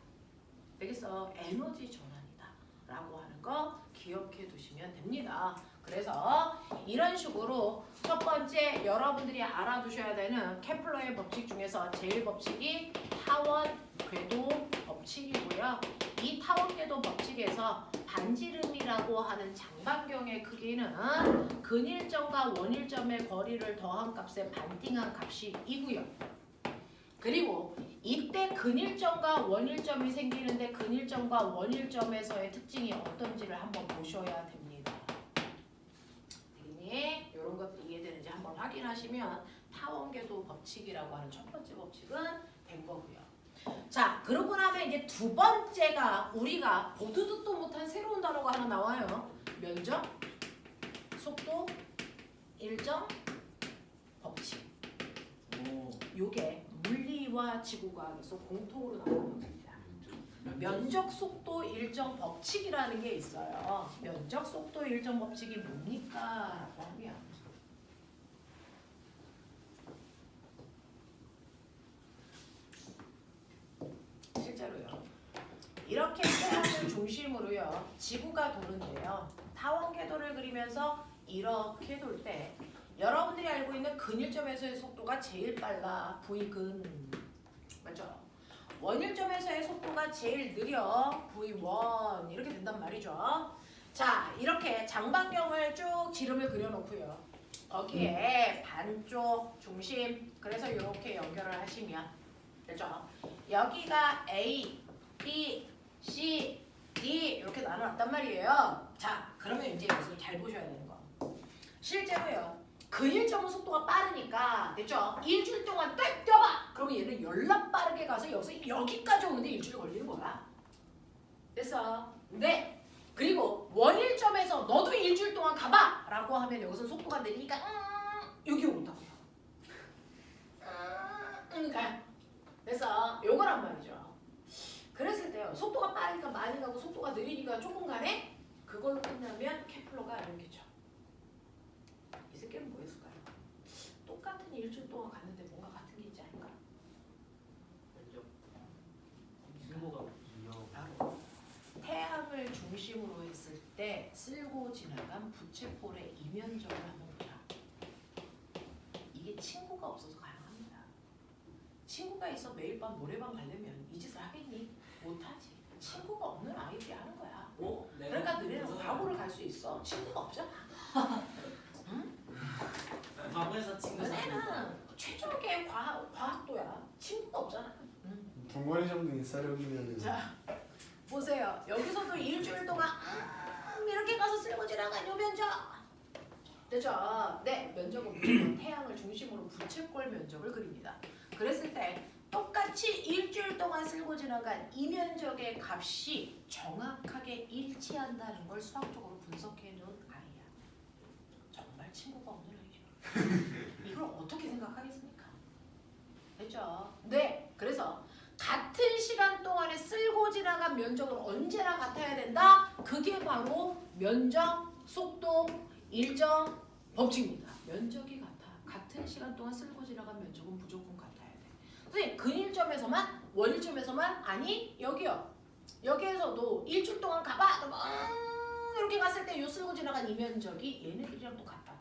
되겠어? 에너지 전환이다 라고 하는 거 기억해 두시면 됩니다. 그래서 이런 식으로 첫 번째 여러분들이 알아두셔야 되는 케플러의 법칙 중에서 제일 법칙이 타원 궤도 법칙이고요. 이 타원 궤도 법칙에서 반지름이라고 하는 장반경의 크기는 근일점과 원일점의 거리를 더한 값의 반띵한 값이 이고요. 그리고 이때 근일점과 원일점이 생기는데 근일점과 원일점에서의 특징이 어떤지를 한번 보셔야 됩니다. 되겠니? 이런 것들이 이해되는지 한번 확인하시면 타원궤도 법칙이라고 하는 첫 번째 법칙은 된 거고요. 자, 그러고 나면 이제 두 번째가 우리가 보도 듣도 못한 새로운 단어가 하나 나와요. 면적, 속도, 일정, 법칙. 오. 요게 물리와 지구과학에서 공통으로 나오는 겁니다. 면적, 속도, 일정, 법칙이라는 게 있어요. 면적, 속도, 일정, 법칙이 뭡니까? 라고 하면 실제로요. 이렇게 태양을 중심으로요 지구가 도는데요. 타원 궤도를 그리면서 이렇게 돌 때 여러분들이 알고 있는 근일점에서의 속도가 제일 빨라. V근. 맞죠? 원일점에서의 속도가 제일 느려. V1 이렇게 된단 말이죠. 자, 이렇게 장반경을 쭉 지름을 그려놓고요. 거기에 반쪽 중심 그래서 이렇게 연결을 하시면 되죠. 여기가 A, B, C, D 이렇게 나눠놨단 말이에요. 자, 그러면 이제 여기서 잘 보셔야 되는 거. 실제로요. 근일점은 속도가 빠르니까 됐죠? 일주일 동안 뚝 뛰어봐. 그러면 얘는 열나 빠르게 가서 여기서 여기까지 오는데 일주일 걸리는 거야. 됐어? 네. 그리고 원일점에서 너도 일주일 동안 가봐 라고 하면 여기서 속도가 느리니까 여기 온다고요. 가요. 그래서 요거란 말이죠. 그랬을 때요. 속도가 빠르니까 많이 가고 속도가 느리니까 조금 가네? 그걸로 끝나면 케플러가 이렇게죠. 이 새끼는 뭐였을까요? 똑같은 일주일 동안 갔는데 뭔가 같은 게 있지 않을까? 증거가 바로 태양을 중심으로 했을 때 쓸고 지나간 부채꼴의 이면적을 한번 보자. 이게 친구가 없어서 가능합니다. 친구가 있어 매일 밤 노래방 가려면 이 짓을 하겠니? 못하지. 친구가 없는 아이들이 하는 거야. 그러니까 너네는 과거를 갈 수 있어. 친구가 없잖아. 과거에서 친구 너네는 최적의 과학도야. 친구가 없잖아. 동거리 정도 인싸력이면은 자, 보세요. 여기서도 일주일 동안 이렇게 가서 쓸고 지나간 요 면적. 되죠? 네, 면적은 무조건 태양을 중심으로 부채꼴 면적을 그립니다. 그랬을 때 똑같이 일주일 동안 쓸고 지나간 이 면적의 값이 정확하게 일치한다는 걸 수학적으로 분석해 놓은 아이야. 정말 친구가 없는 아이죠. 이걸 어떻게 생각하겠습니까? 됐죠? 네, 그래서 같은 시간 동안에 쓸고 지나간 면적은 언제나 같아야 된다? 그게 바로 면적, 속도, 일정, 법칙입니다. 면적이 같아. 같은 시간 동안 쓸고 지나간 면적은 무조건 같아야 돼. 선생님, 근일점에서만? 원일점에서만? 아니, 여기요. 여기에서도 일주일 동안 가봐! 그러면 이렇게 갔을 때 요 쓸고 지나간 이 면적이 얘네들이랑 또 같다.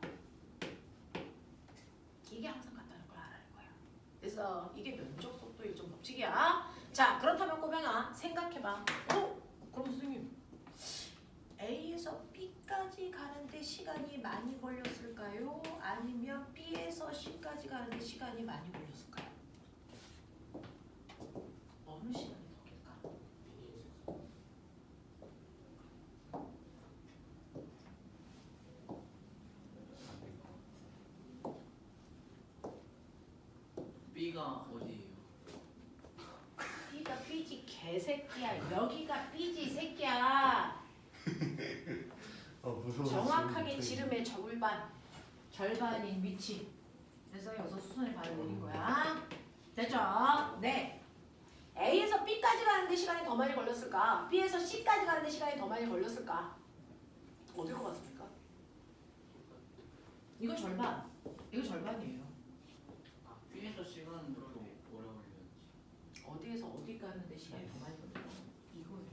이게 항상 같다는 걸 알아야 거야. 그래서 이게 면적, 속도, 일정, 법칙이야. 자, 그렇다면 꼬맹아 생각해봐. 그럼 선생님 A에서 B까지 가는데 시간이 많이 걸렸을까요? 아니면 B에서 C까지 가는데 시간이 많이 걸렸을까요? 어느 시간이 더 길까? B가 어디예요? B가 B지 개새끼야. 여기가 B지 새끼야. 무서워. 정확하게 지름의 절반인 위치. 그래서 여기서 수선의 발을 내린 거야. 됐죠? 네. A에서 B까지 가는데 시간이 더 많이 걸렸을까? B에서 C까지 가는데 시간이 더 많이 걸렸을까? 어딜 것 같습니까? 이거 절반. 이거 절반이에요. B에서 시간은 별로 오래 걸려야지. 어디에서 어디 가는데 시간이 더 많이 걸려요? 이거예요.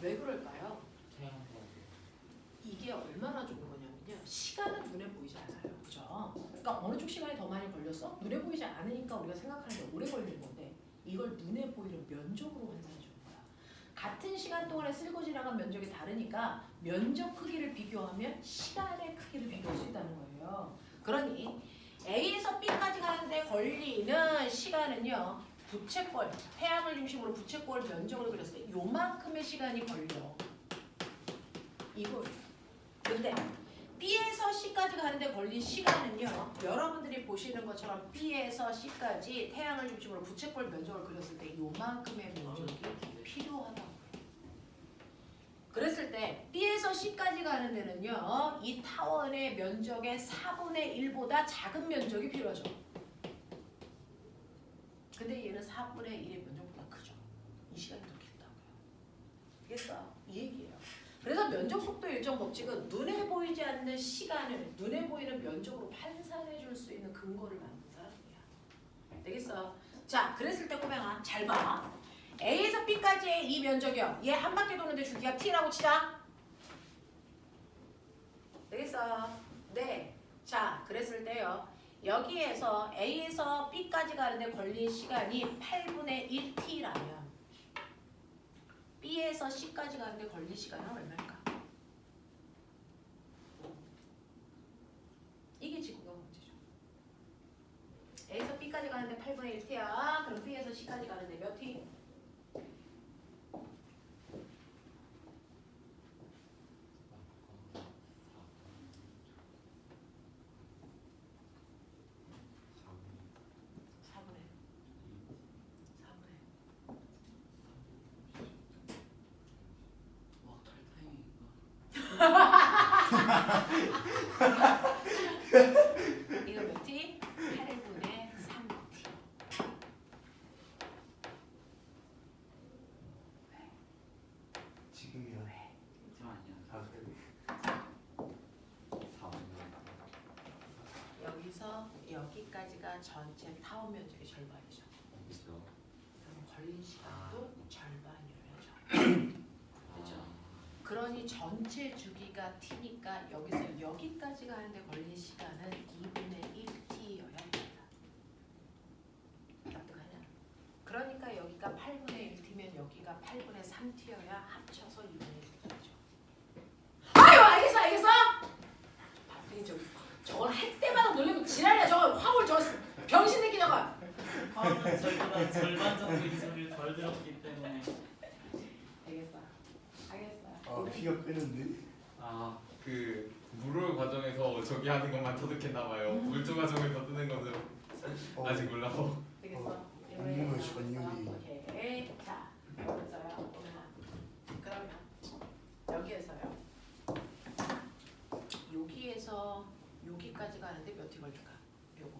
왜 그럴까요? 이게 얼마나 좋은 거냐면요. 시간은 눈에 보이지 않아요. 그죠? 그러니까 어느 쪽 시간이 더 많이 걸렸어? 눈에 보이지 않으니까 우리가 생각하는 게 오래 걸리는 건데 이걸 눈에 보이는 면적으로 환산해 주는 거야. 같은 시간 동안에 쓸고 지나간 면적이 다르니까 면적 크기를 비교하면 시간의 크기를 비교할 수 있다는 거예요. 그러니 A에서 B까지 가는데 걸리는 시간은요. 부채꼴, 태양을 중심으로 부채꼴 면적을 그렸을 때 요만큼의 시간이 걸려. 이거예요. 근데 B에서 C까지 가는데 걸린 시간은요. 여러분들이 보시는 것처럼 B에서 C까지 태양을 중심으로 부채꼴 면적을 그렸을 때 요만큼의 면적이 필요하다고. 그랬을 때 B에서 C까지 가는 데는요. 이 타원의 면적의 4분의 1보다 작은 면적이 필요하죠. 근데 얘는 4분의 1의 면적보다 크죠. 이 시간이 더 길다고요. 알겠어? 이 얘기예요. 그래서 면적 속도 일정 법칙은 눈에 보이지 않는 시간을 눈에 보이는 면적으로 환산해 줄 수 있는 근거를 만든 사람이야. 되겠어? 자, 그랬을 때 꼬맹아 잘 봐. A에서 B까지의 이 면적이요. 얘 한 바퀴 도는데 주기가 T라고 치자. 되겠어? 네. 자, 그랬을 때요. 여기에서 A에서 B까지 가는데 걸린 시간이 8분의 1T라면 B에서 C까지 가는데 걸린 시간은 얼마일까? 이게 지구가 문제죠. A에서 B까지 가는데 8분의 1T야. 그럼 B에서 C까지 가는데 몇 T? 와, 탈타임인가? 이거 몇 T? 8분의 3T. 지금이야. 좀 아니야. 아 그래. 4분의 여기서 여기까지가 전체 타원 면적의 절반이죠. 그죠? 그럼 걸린 시간도 절반이래요. 그죠? 그러니 전체 주기가 T니까 여기서 여기까지 가는데 걸린 시간은 2분의 1T여야 합니다. 납득하냐? 그러니까 여기가 8분의 1T면 여기가 8분의 3T여야 합쳐서 2분의 1T죠. 아유 알겠어. 박근혜 저걸 할 때마다 놀리고 지랄이야. 저거 화물 저 병신 새끼 저거. 화는 저보다 절반 정도 이소리를 덜 들었기 때문에 알겠어. 아 피가 끄는데. 아, 그 물을 과정에서 저기 하는 것만 터득했나봐요. 물조 과정에서 뜨는 것은 아직 몰라서. 되겠어. 공무원 전용이. 오케이. 자, 여기서요. 그러면 여기에서요. 여기에서 여기까지 가는데 몇 티 걸릴까? 요거.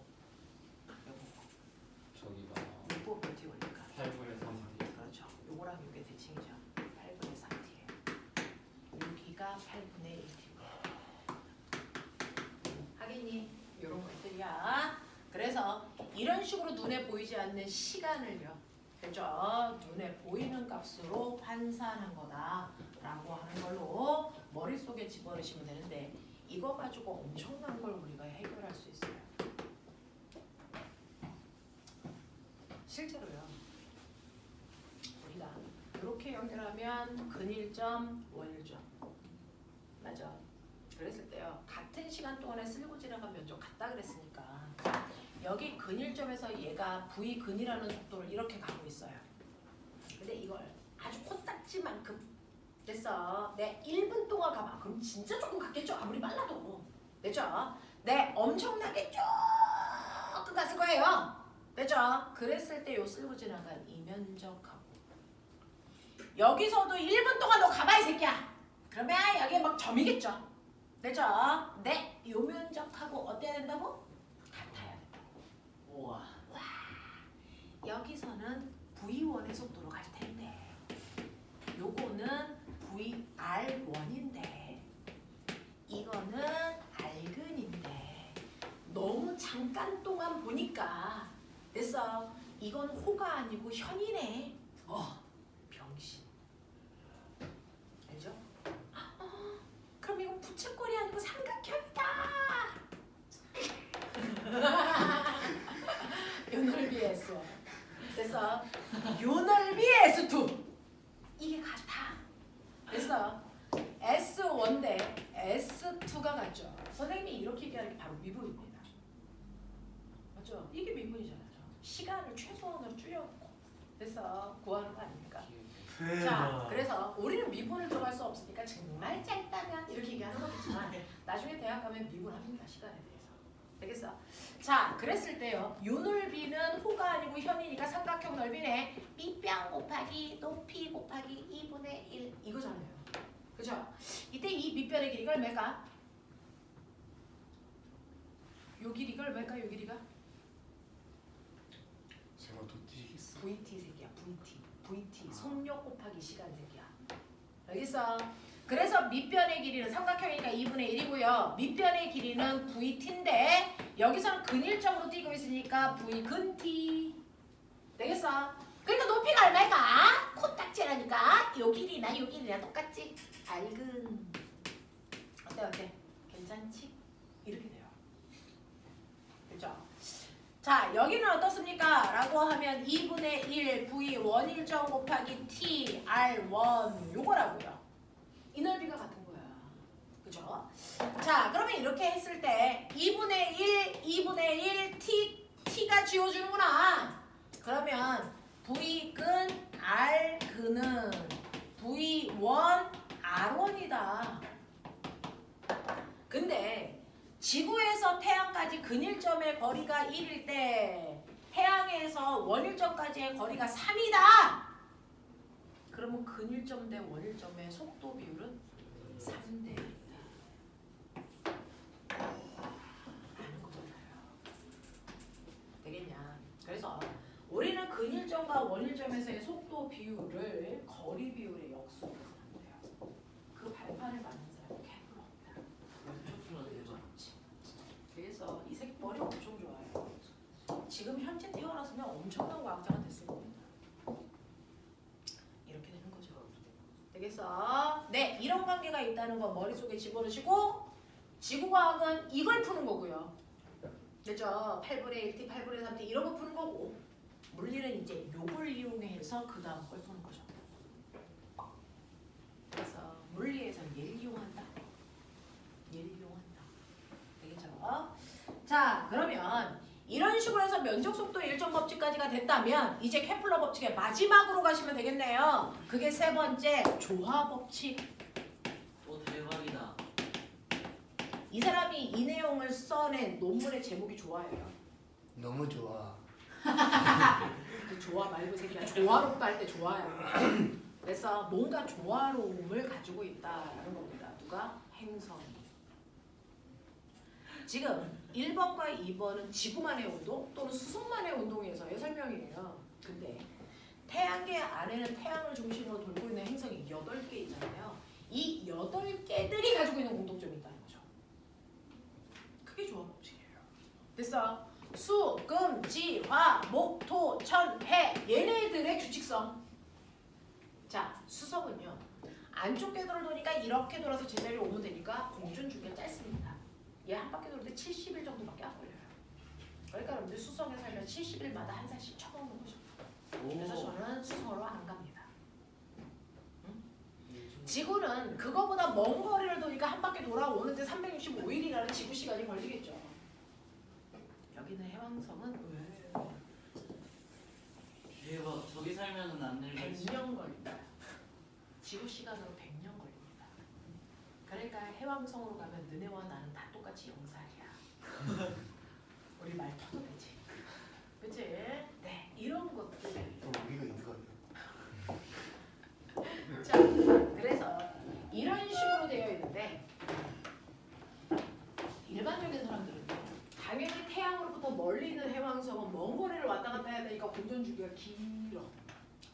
저기가 요거 몇 티 걸릴까? 8분의 3T. 그렇죠. 요거랑 요게 대칭이죠. 8분의 3T예요. 여기가 8분의 1T. 하겠니? 요런 것들이야. 그래서 이런 식으로 눈에 보이지 않는 시간을요. 그죠? 눈에 보이는 값으로 환산한 거다라고 하는 걸로 머릿속에 집어넣으시면 되는데 이거 가지고 엄청난 걸 우리가 해결할 수 있어요. 실제로요. 우리가 이렇게 연결하면 근일점, 원일점. 맞아. 그랬을 때요. 같은 시간 동안에 쓸고 지나간 면적 같다 그랬으니까 여기 근일점에서 얘가 V 근이라는 속도를 이렇게 가고 있어요. 근데 이걸 아주 코딱지만큼 됐어. 네, 1분 동안 가봐. 그럼 진짜 조금 갔겠죠? 아무리 빨라도. 됐죠? 네, 엄청나게 쭉 갔을 거예요. 됐죠? 그랬을 때 요 쓸고 지나간 이 면적하고 여기서도 1분 동안 너 가봐 이 새끼야. 그러면 여기 막 점이겠죠? 됐죠? 네, 요 면적하고 어때야 된다고? 같아야 된다. 우와. 여기서는 V1의 속도로 갈 텐데 요거는 VR1인데 이거는 R근인데 너무 잠깐 동안 보니까 됐어. 이건 호가 아니고 현이네. 병신. 알죠? 그럼 이건 부채꼴이 아니고 삼각형이다. 요 넓이 S. 됐어. 요 넓이 S2. 이게 같아. 됐어. S1 대 S2가 같죠. 선생님이 이렇게 얘기하는 게 바로 미분입니다. 맞죠? 이게 미분이잖아요. 시간을 최소한으로 줄여놓고 됐어. 구하는 거 아닙니까? 자, 그래서 우리는 미분을 들어갈 수 없으니까 정말 짧다면 이렇게 얘기하는 거겠지만 나중에 대학 가면 미분합니다. 시간에 대해서. 되겠어? 자, 그랬을 때요. 요 넓이는 호가 아니고 현이니까 삼각형 넓이네. B평 곱하기 높이 곱하기 2분의 1 이거잖아요. 그죠? 이때 이 밑변의 길이가 얼마일까? 요 길이가 얼마일까? 요 길이가? 제가 더 뛰겠어. VT 새끼야. VT. 속력 곱하기 시간 새끼야. 알겠어? 그래서 밑변의 길이는 삼각형이니까 2분의 1이고요. 밑변의 길이는 VT인데 여기서는 근일적으로 뛰고 있으니까 V 근 T. 되겠어? 그러니까 높이가 얼마일까? 코딱지라니까 요 길이나 요 길이나 똑같지? 알근. 어때? 괜찮지? 이렇게 돼요. 그죠? 자, 여기는 어떻습니까? 라고 하면 2분의 1 V 원일정 곱하기 T R1 요거라고요. 이 넓이가 같은 거야. 그죠? 자, 그러면 이렇게 했을 때 2분의 1 T가 지워주는구나. 그러면 V근 R근은 V1 R1이다. 근데 지구에서 태양까지 근일점의 거리가 1일 때 태양에서 원일점까지의 거리가 3이다. 그러면 근일점 대 원일점의 속도 비율은 3대 1이다. 아는 거잖아요. 되겠냐? 그래서 우리는 근일점과 원일점에서의 속도 비율을 거리 비율의 역수로 한대요. 그 발판을 만든 사람이 케플러입니다. 그래서 이 새끼 머리 엄청 좋아요. 지금 현재 태어났으면 엄청난 과학자가 됐을 겁니다. 이렇게 되는 거죠. 되겠어? 네, 이런 관계가 있다는 거 머릿속에 집어넣으시고 지구과학은 이걸 푸는 거고요. 그죠? 8분의 1t, 8분의 3t 이런 거 푸는 거고 물리는 이제 요걸 이용해서 그 다음 걸 푸는 거죠. 그래서 물리에서는 얘를 이용한다. 얘를 이용한다. 되겠죠? 자, 그러면 이런 식으로 해서 면적 속도 일정 법칙까지가 됐다면 이제 케플러 법칙의 마지막으로 가시면 되겠네요. 그게 세 번째 조화 법칙. 오 대박이다. 이 사람이 이 내용을 써낸 논문의 제목이 좋아해요. 너무 좋아. 그 조화 말고 새끼야. 조화롭다 할 때 좋아요. 그래서 뭔가 조화로움을 가지고 있다라는 겁니다. 누가? 행성이. 지금 1번과 2번은 지구만의 운동 또는 수성만의 운동에서의 설명이에요. 근데 태양계 안에는 태양을 중심으로 돌고 있는 행성이 8개 있잖아요. 이 8개들이 가지고 있는 공통점이 있다는 거죠. 그게 조화 법칙이에요. 됐어? 수, 금, 지, 화, 목, 토, 천, 해 얘네들의 규칙성. 자, 수성은요. 안쪽 궤도를 도니까 이렇게 돌아서 제자리에 오면 되니까 공전 주기가 짧습니다. 얘 한 바퀴 돌 때 70일 정도밖에 안 걸려요. 그러니까 여러분들 수성에 살면 70일마다 한 살씩 쳐먹는 거죠. 그래서 저는 수성으로 안 갑니다. 응? 지구는 그거보다 먼 거리를 도니까 한 바퀴 돌아오는데 365일이라는 지구 시간이 걸리겠죠. 여기는 해왕성은 왜? 대박. 저기 살면은 안 늙겠지. 100년 걸린다. 지구 시간으로 100년 걸립니다. 그러니까 해왕성으로 가면 너네와 나는 다 똑같이 0살이야. 우리 말 터도 되지. 그치? 네, 이런 것들. 또 우리가 인가요? 자, 그래서 이런 식으로 되어 있는데 일반적인 사람들은 당연히 태양으로부터 멀리 있는 해왕성은 먼 거리를 왔다 갔다 해야 되니까 공전 주기가 길어.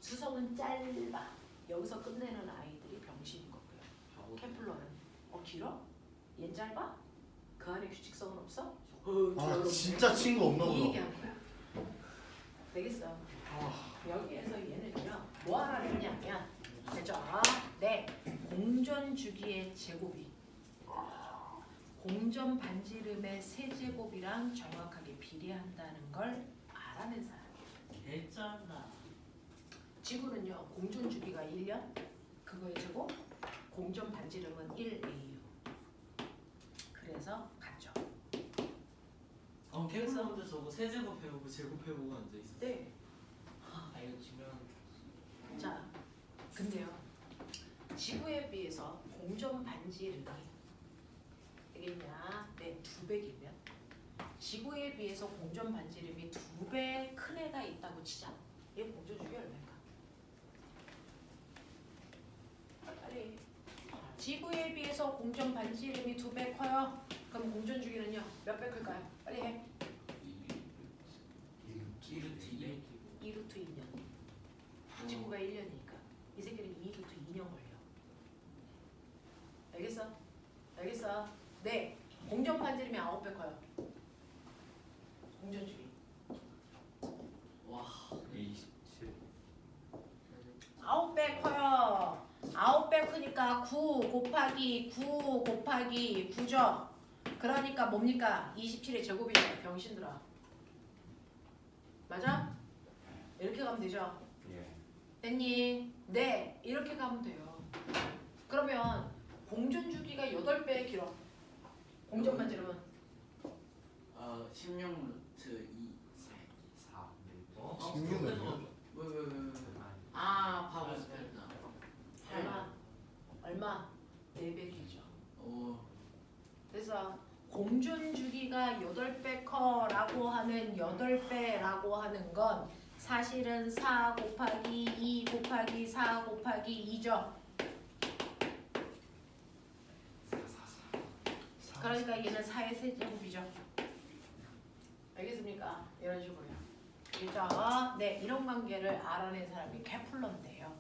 수성은 짧아. 여기서 끝내는 아이들이 병신인 거고요. 케플러는 길어? 얜 짧아? 그 안에 규칙성은 없어? 아 진짜 친구 없나 이 보다. 얘기한 거야. 되겠어. 여기에서 얘는요 뭐 하라느냐면 그죠? 네, 공전 주기의 제곱이 공전 반지름의 세제곱이랑 정확하게 비례한다는 걸 알아낸 사람이에요. 개쩐다. 지구는요 공전 주기가 1년, 그거의 제곱, 공전 반지름은 1AU. 그래서 같죠. 케플러도 저거 세제곱 배우고 제곱 배우고 앉아 있어. 네. 아 이거 증명. 자, 근데요 지구에 비해서 공전 반지름이 되겠냐? 네, 2배이면 지구에 비해서 공전 반지름이 2배 큰 애가 있다고 치자. 얘 공전 주기 얼마일까? 빨리. 지구에 비해서 공전 반지름이 2배 커요. 그럼 공전 주기는요 몇 배 클까요? 빨리 해. 2루트 2년. 지구가 1년이니까 이 새끼는 2루트 2년 걸려. 알겠어? 알겠어? 네. 공전 반지름이 9배 커요. 공전 주기. 와. 27. 9 곱하기 9 곱하기 9죠. 그러니까 뭡니까? 27의 제곱이죠. 병신들아. 맞아? 이렇게 가면 되죠. 예. 됐니? 네. 이렇게 가면 돼요. 그러면 공전 주기가 8배 길어. 공전만 지르면 16 루트 2 4 16이요? 왜왜왜 아 바보. 됐다. 얼마? 4배 길죠. 오 그래서 공전 주기가 8배 커라고 하는 8배라고 하는 건 사실은 4 곱하기 2 곱하기 4 곱하기 2죠. 그러니까 얘는 4의 세제곱이죠. 알겠습니까? 이런 식으로요. 그죠? 네, 이런 관계를 알아낸 사람이 케플러인데요.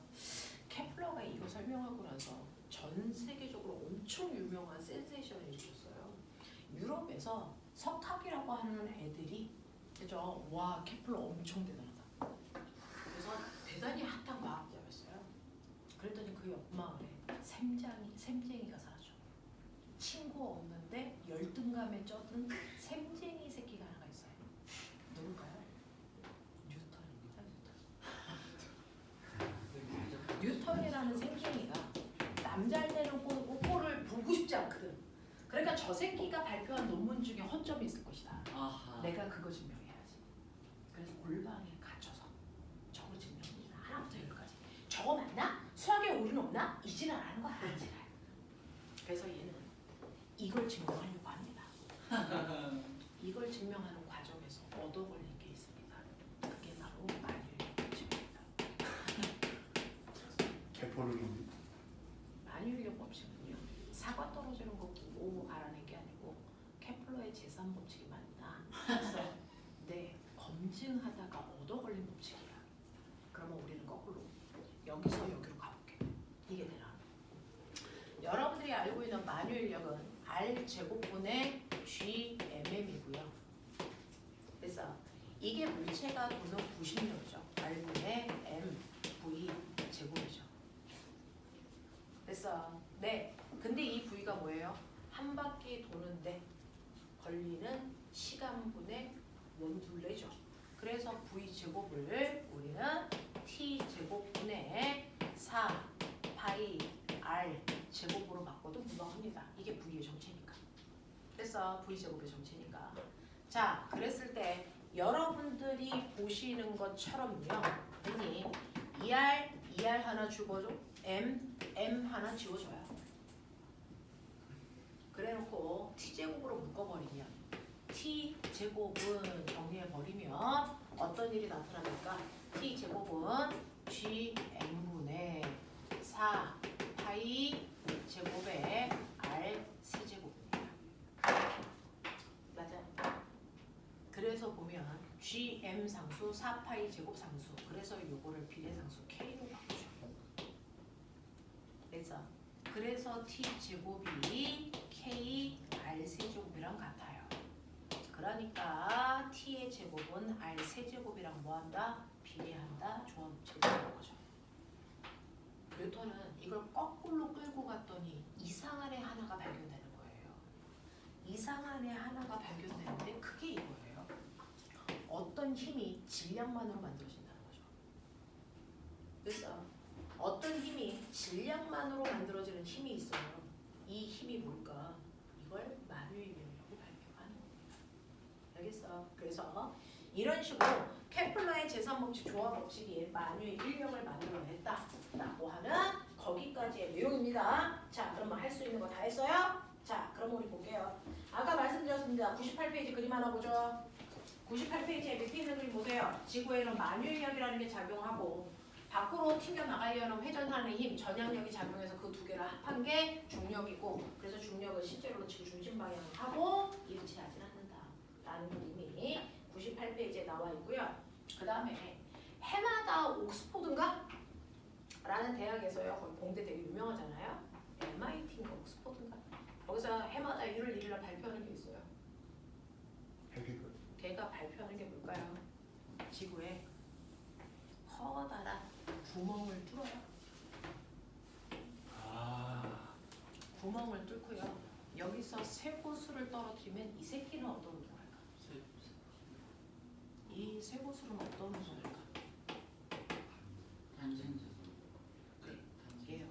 케플러가 이거 설명하고 나서 전 세계적으로 엄청 유명한 센세이션을 일으켰어요. 유럽에서 석학이라고 하는 애들이 그죠? 와, 케플러 엄청 대단하다. 그래서 대단히 핫한 과학자였어요. 그랬더니 그 옆마을에 샘쟁이가 살았죠. 친구 없는데 열등감에 쩌든 샘쟁이 새끼가 하나가 있어요. 누굴까요? 뉴턴입니다. 뉴턴이라는 샘쟁이가 남잘 되는 꼴을 보고 싶지 않거든. 그러니까 저 새끼가 발표한 논문 중에 허점이 있을 것이다. 아하 내가 그거 증명해야지. 그래서 골방에 갇혀서 저거 증명합니다. 하나부터 열까지. 저거 맞나? 수학에 오류는 없나? 이 지랄 하는 거야. 이 지랄. 그래서 얘는 이걸 증명하려고 합니다. 이걸 증명하는 과정에서 얻어 걸린 게 있습니다. 그게 바로 만유인력 법칙입니다. 개포르기. 만유인력 법칙은요. 사과 떨어지는 거 보고 알아낸 게 아니고 케플러의 제3 법칙이 맞나? 그래서 네, 검증하다가 얻어 걸린 법칙이야. 그러면 우리는 거꾸로 여기서 여기로 가볼게. 이게 되나? 여러분들이 알고 있는 만유인력은 R 제곱분의 GMM이고요. 그래서 이게 물체가 도는 부심력이죠. R분의 M V 제곱이죠. 그래서 네, 근데 이 V가 뭐예요? 한 바퀴 도는데 걸리는 시간분의 원둘레죠. 그래서 V 제곱을 우리는 T 제곱분의 4 파이 R 제곱으로 바꿔도 무방합니다. 이게 V의 정체니까. 그래서 V 제곱의 정체니까. 자, 그랬을 때 여러분들이 보시는 것처럼요. 아니, ER 하나 주고줘, M 하나 지워줘요. 그래놓고 T 제곱으로 묶어버리면 T 제곱은 정리해버리면 어떤 일이 나타납니까? T 제곱은 GM분의 4 파이 제곱의 R 세제곱입니다. 맞아요. 그래서 보면 GM 상수 4파이 제곱 상수. 그래서 요거를 비례상수 K로 바꾸죠. 그래서 T 제곱이 K R 세제곱이랑 같아요. 그러니까 T의 제곱은 R 세제곱이랑 뭐한다? 비례한다. 조합법칙을 쓰는 거죠. 뉴턴은 이걸 거꾸로 끌고 갔더니 이상한 애 하나가 발견되는 거예요. 이상한 애 하나가 발견되는데 그게 이거예요. 어떤 힘이 질량만으로 만들어진다는 거죠. 그래서 어떤 힘이 질량만으로 만들어지는 힘이 있어요. 이 힘이 뭘까? 이걸 만유인력이라고 발표하는 겁니다. 알겠어? 그래서 이런 식으로 케플러의 제3법칙 조합법칙이 만유의 인력을 만들어냈다라고 하는 거기까지의 내용입니다. 자, 그러면 할 수 있는 거 다 했어요? 자, 그럼 우리 볼게요. 아까 말씀드렸습니다. 98페이지 그림 하나 보죠. 98페이지에 밑에 있는 그림 보세요. 지구에는 만유인력이라는 게 작용하고 밖으로 튕겨나가려는 회전하는 힘, 전향력이 작용해서 그 두 개를 합한 게 중력이고, 그래서 중력은 실제로는 지구 중심 방향을 하고 일치하진 않는다라는 그림이 98페이지에 나와 있고요. 그 다음에 해마다 옥스포드인가? 라는 대학에서요. 거기 공대 되게 유명하잖아요. MIT인가 옥스포드인가? 거기서 해마다 1월 1일날 발표하는 게 있어요. 걔가 발표하는 게 뭘까요? 지구에 커다란 구멍을 뚫어요. 구멍을 뚫고요. 여기서 세 고수를 떨어뜨리면 이 새끼는 어떤 운동할까? 이 세 고수는 어떤 운동할까? 단전자선. 이게요.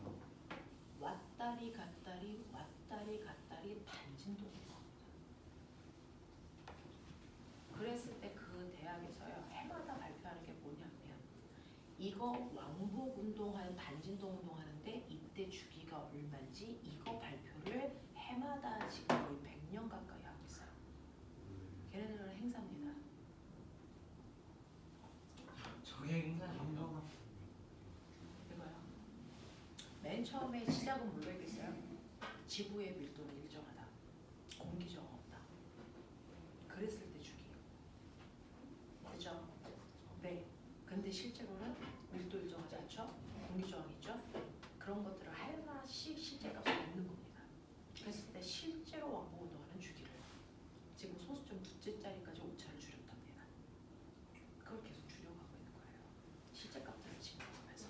왔다리 갔다리 왔다리 갔다리 반진동입니다. 그랬을 때 그 대학에서요 해마다 발표하는 게 뭐냐면 이거 왕복 운동하는 반진동 운동하는데 이때 주기가 얼마인지 이거 발표를 해마다 지금 거의 100년 가까이 하고 있어요. 걔네들은 행사입니다. 저게 행사예요. 이거요. 맨 처음에 시작은 뭘로 했겠어요? 지구의 밀도는 일정하다. 공기 저항 없다. 그랬을 때 주기. 그죠? 네. 근데 실제로는 밀도 일정하지 않죠? 공기 저항 있죠? 그런 것들을 하나씩 실제값을 넣는 겁니다. 그랬을 때 실제로 왕복 운동하는 주기를 지금 소수점 두째짜리까지 오차를 줄였답니다. 그걸 계속 줄여가고 있는 거예요. 실제 값들을 집어넣으면서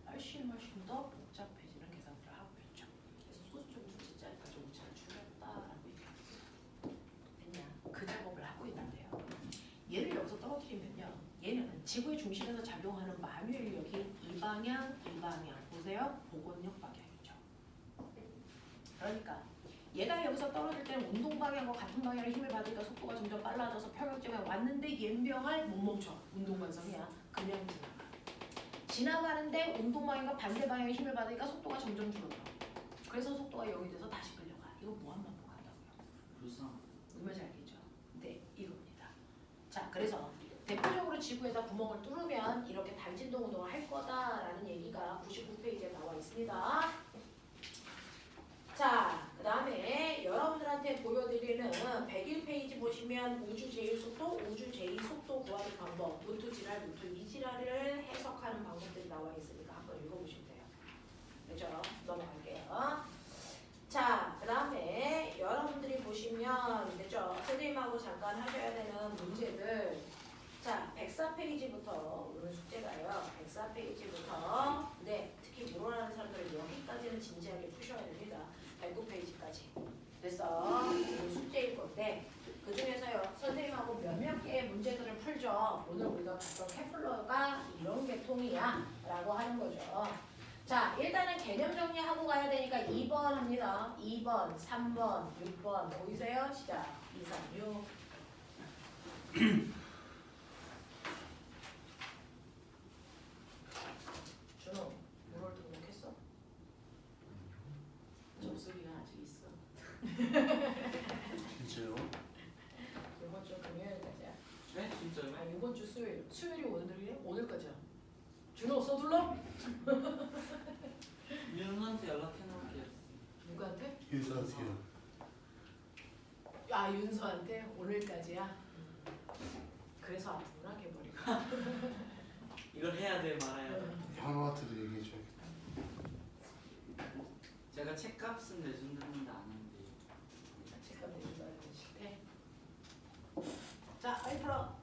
훨씬 더 복잡해지는 계산들을 하고 있죠. 그래서 소수점 두째짜리까지 오차를 줄였다라고 얘기하고 있어요. 됐냐? 그 작업을 하고 있는데요. 얘를 여기서 떨어뜨리면요. 얘는 지구의 중심에서 작용하는 만유인력이 이 방향 보세요. 복원력 방향이죠. 그러니까 얘가 여기서 떨어질 때는 운동 방향과 같은 방향으로 힘을 받으니까 속도가 점점 빨라져서 평형점에 왔는데 얘병을 못 멈춰. 운동 관성이야. 그냥 지나가. 지나가는데 운동 방향과 반대 방향의 힘을 받으니까 속도가 점점 줄어들어. 그래서 속도가 0이 돼서 다시 끌려가. 이거 무한 반복한다고요. 불쌍. 뭔지 알겠죠? 네, 이겁니다. 자, 그래서 대표적으로 지구에다 구멍을 뚫으면 이렇게 반진동 운동을 할 거다라는 얘기가 99페이지에 나와 있습니다. 자, 그 다음에 여러분들한테 보여드리는 101페이지 보시면 우주 제1속도, 우주 제2속도 구하는 방법, 루트 지랄, 루트 이지랄을 해석하는 방법들이 나와 있으니까 한번 읽어보시면 돼요. 그죠? 넘어갈게요. 자, 그 다음에 여러분들이 보시면 되죠? 선생님하고 잠깐 하셔야 되는 문제들. 자, 104페이지부터 오늘 숙제가요. 104페이지부터 네, 특히 물어나는 사람들은 여기까지는 진지하게 푸셔야 됩니다. 109페이지까지. 그래서 오늘 숙제일 건데 그 중에서요 선생님하고 몇몇 개의 문제들을 풀죠. 오늘 우리가 봤던 케플러가 이런 계통이야 라고 하는 거죠. 자, 일단은 개념 정리하고 가야 되니까 2번 합니다. 2번, 3번, 6번 보이세요? 시작. 2, 3, 6. 준호, 물을 등록했어? 접수기가 아직 있어. 진짜요? 이번 주 금요일까지야. 네? 진짜요? 아, 이번 주 수요일이 오늘이래? 오늘까지야. 준호 서둘러? 윤우한테 연락해놓을게요. 누구한테? 유사하세요. 아, 윤서한테 오늘까지야. 그래서 아프구나 개머리가. 이걸 해야 돼 말아야 돼. 현우한테도 얘기해줘야겠다. 제가 책값은 내준다는데 안 하는데. 책값 내준다는 게 싫대. 자, 빨리 풀어.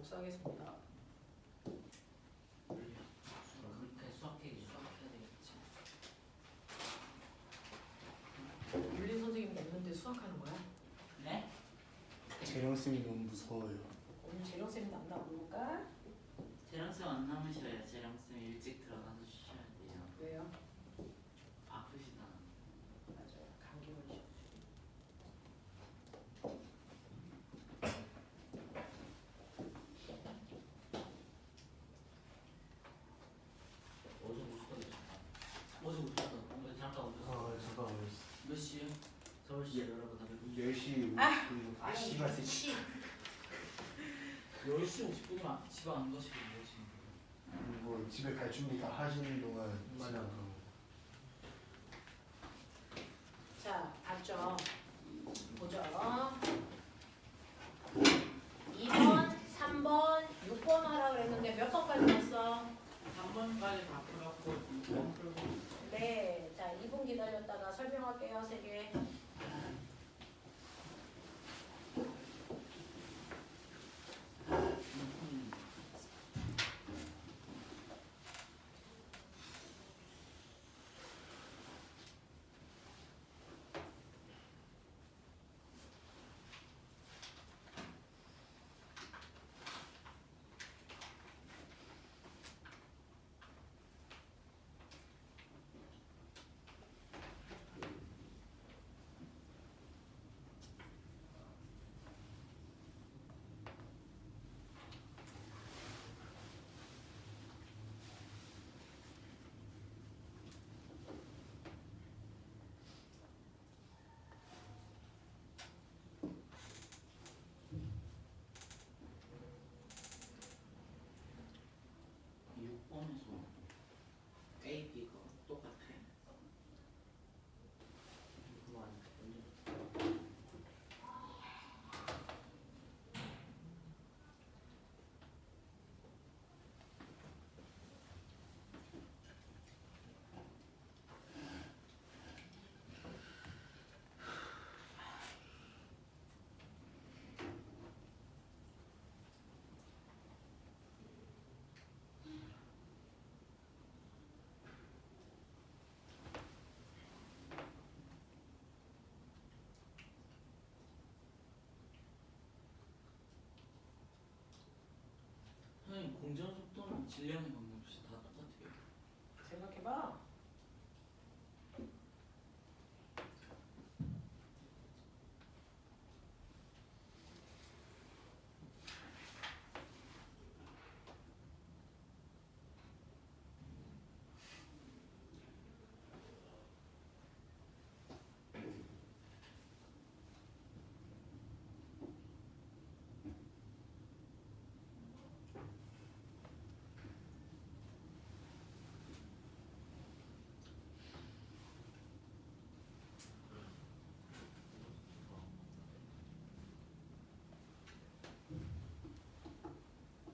복수하겠습니다. 그렇게 수학해야 되겠지. 윤리 선생님 없는데 수학하는 거야? 네? 재령쌤이 너무 무서워요. 오늘 재령쌤이 남나 볼까? 재랑쌤 안 남으셔야 재랑쌤 일찍 들어가서 쉬셔야 돼요. 왜요? 아프시다. 맞아요. 감기 걸리셔. 어제 오셨다고 잠깐 오셨어. 잠깐만요. 몇 시에? 서울시에 여러분 다들 10시 아! 50분. 씨발 새끼. 씨. 10시 50분이면 집에 안 가시고 뭐지? 뭐 집에 갈 준비 다 하시는 동안 시간 자, 봤죠? 보죠. 2번, 3번, 6번 하라 그랬는데 몇 번까지 왔어? 3번까지 다 풀었고 2번 풀고 네. 자, 2분 기다렸다가 설명할게요. 3개. AB가 똑같아. 그거 아니야? 선생님 공전 속도는 질량의 방정식 다 똑같아요. 생각해봐.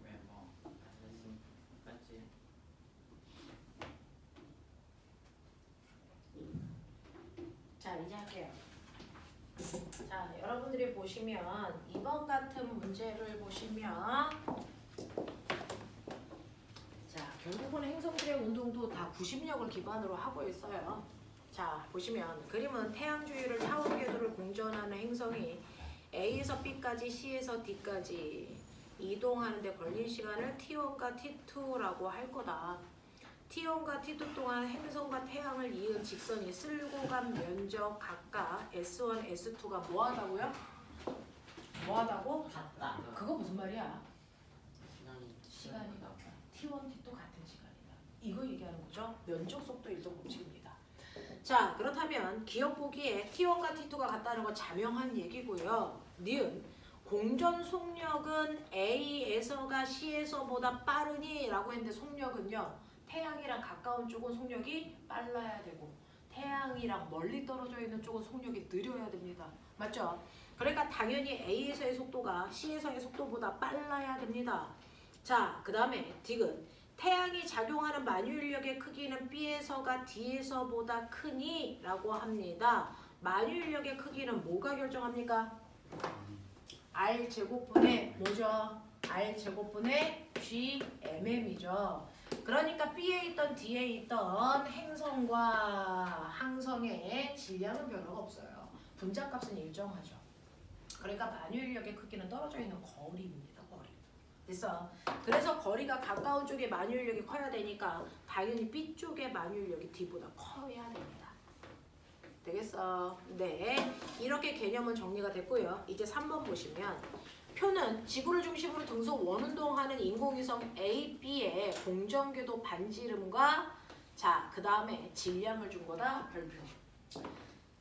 왜 뭐? 맞지? 자, 이제 할게요. 자, 여러분들이 보시면 2번 같은 문제를 보시면 자, 결국은 행성들의 운동도 다 구심력을 기반으로 하고 있어요. 자, 보시면 그림은 태양 주위를 타원 궤도를 공전하는 행성이 A에서 B까지, C에서 D까지 이동하는데 걸린 시간을 T1과 T2라고 할 거다. T1과 T2 동안 행성과 태양을 이은 직선이 쓸고 간 면적 각각 S1, S2가 뭐하다고요? 뭐하다고? 같다. 그거 무슨 말이야? 시간이 T1, T2 같은 시간이다. 이거 얘기하는 거죠. 면적 속도 일정 법칙입니다. 자, 그렇다면 기억 보기에 T1과 T2가 같다는 건 자명한 얘기고요. 니은 공전 속력은 A에서가 C에서보다 빠르니? 라고 했는데 속력은요. 태양이랑 가까운 쪽은 속력이 빨라야 되고 태양이랑 멀리 떨어져 있는 쪽은 속력이 느려야 됩니다. 맞죠? 그러니까 당연히 A에서의 속도가 C에서의 속도보다 빨라야 됩니다. 자, 그 다음에 디귿 태양이 작용하는 만유인력의 크기는 B에서가 D에서보다 크니? 라고 합니다. 만유인력의 크기는 뭐가 결정합니까? R 제곱분의 뭐죠? R 제곱분의 GMM이죠. 그러니까 B에 있던 D에 있던 행성과 항성의 질량은 변화가 없어요. 분자값은 일정하죠. 그러니까 만유인력의 크기는 떨어져 있는 거리입니다. 거리. 그래서 거리가 가까운 쪽에 만유인력이 커야 되니까 당연히 B 쪽의 만유인력이 D보다 커야 됩니다. 되겠어? 네. 이렇게 개념은 정리가 됐고요. 이제 3번 보시면 표는 지구를 중심으로 등속 원운동하는 인공위성 A, B의 공전궤도 반지름과 자, 그 다음에 질량을 준 거다. 별표.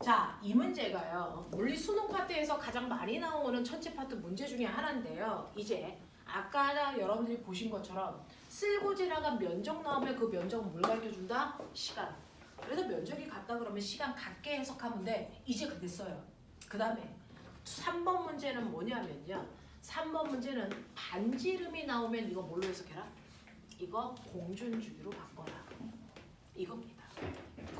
자, 이 문제가요. 물리 수능 파트에서 가장 많이 나오는 첫째 파트 문제 중에 하나인데요. 이제 아까 여러분들이 보신 것처럼 쓸고 지나간 면적 나오면 그 면적은 뭘 가르쳐준다? 시간. 그래서 면적이 같다 그러면 시간 같게 해석하면 돼. 이제 됐어요. 그 다음에 3번 문제는 뭐냐면요. 3번 문제는 반지름이 나오면 이거 뭘로 해석해라? 이거 공전주기로 바꿔라. 이겁니다.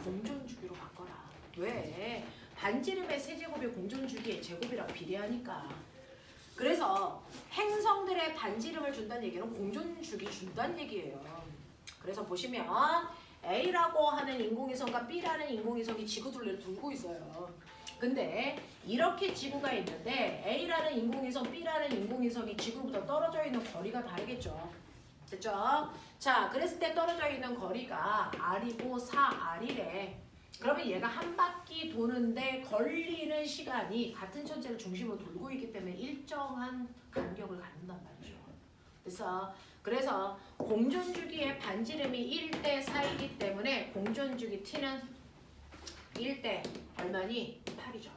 공전주기로 바꿔라. 왜? 반지름의 세제곱이 공전주기의 제곱이랑 비례하니까. 그래서 행성들의 반지름을 준다는 얘기는 공전주기 준다는 얘기예요. 그래서 보시면 A라고 하는 인공위성과 B라는 인공위성이 지구 둘레를 돌고 있어요. 근데 이렇게 지구가 있는데 A라는 인공위성, B라는 인공위성이 지구보다 떨어져 있는 거리가 다르겠죠. 됐죠? 자, 그랬을 때 떨어져 있는 거리가 R이고 4R이래. 그러면 얘가 한 바퀴 도는데 걸리는 시간이 같은 천체를 중심으로 돌고 있기 때문에 일정한 간격을 갖는단 말이죠. 그래서 공전주기의 반지름이 1대 4이기 때문에 공전주기 T는 1대 얼마니? 8이죠.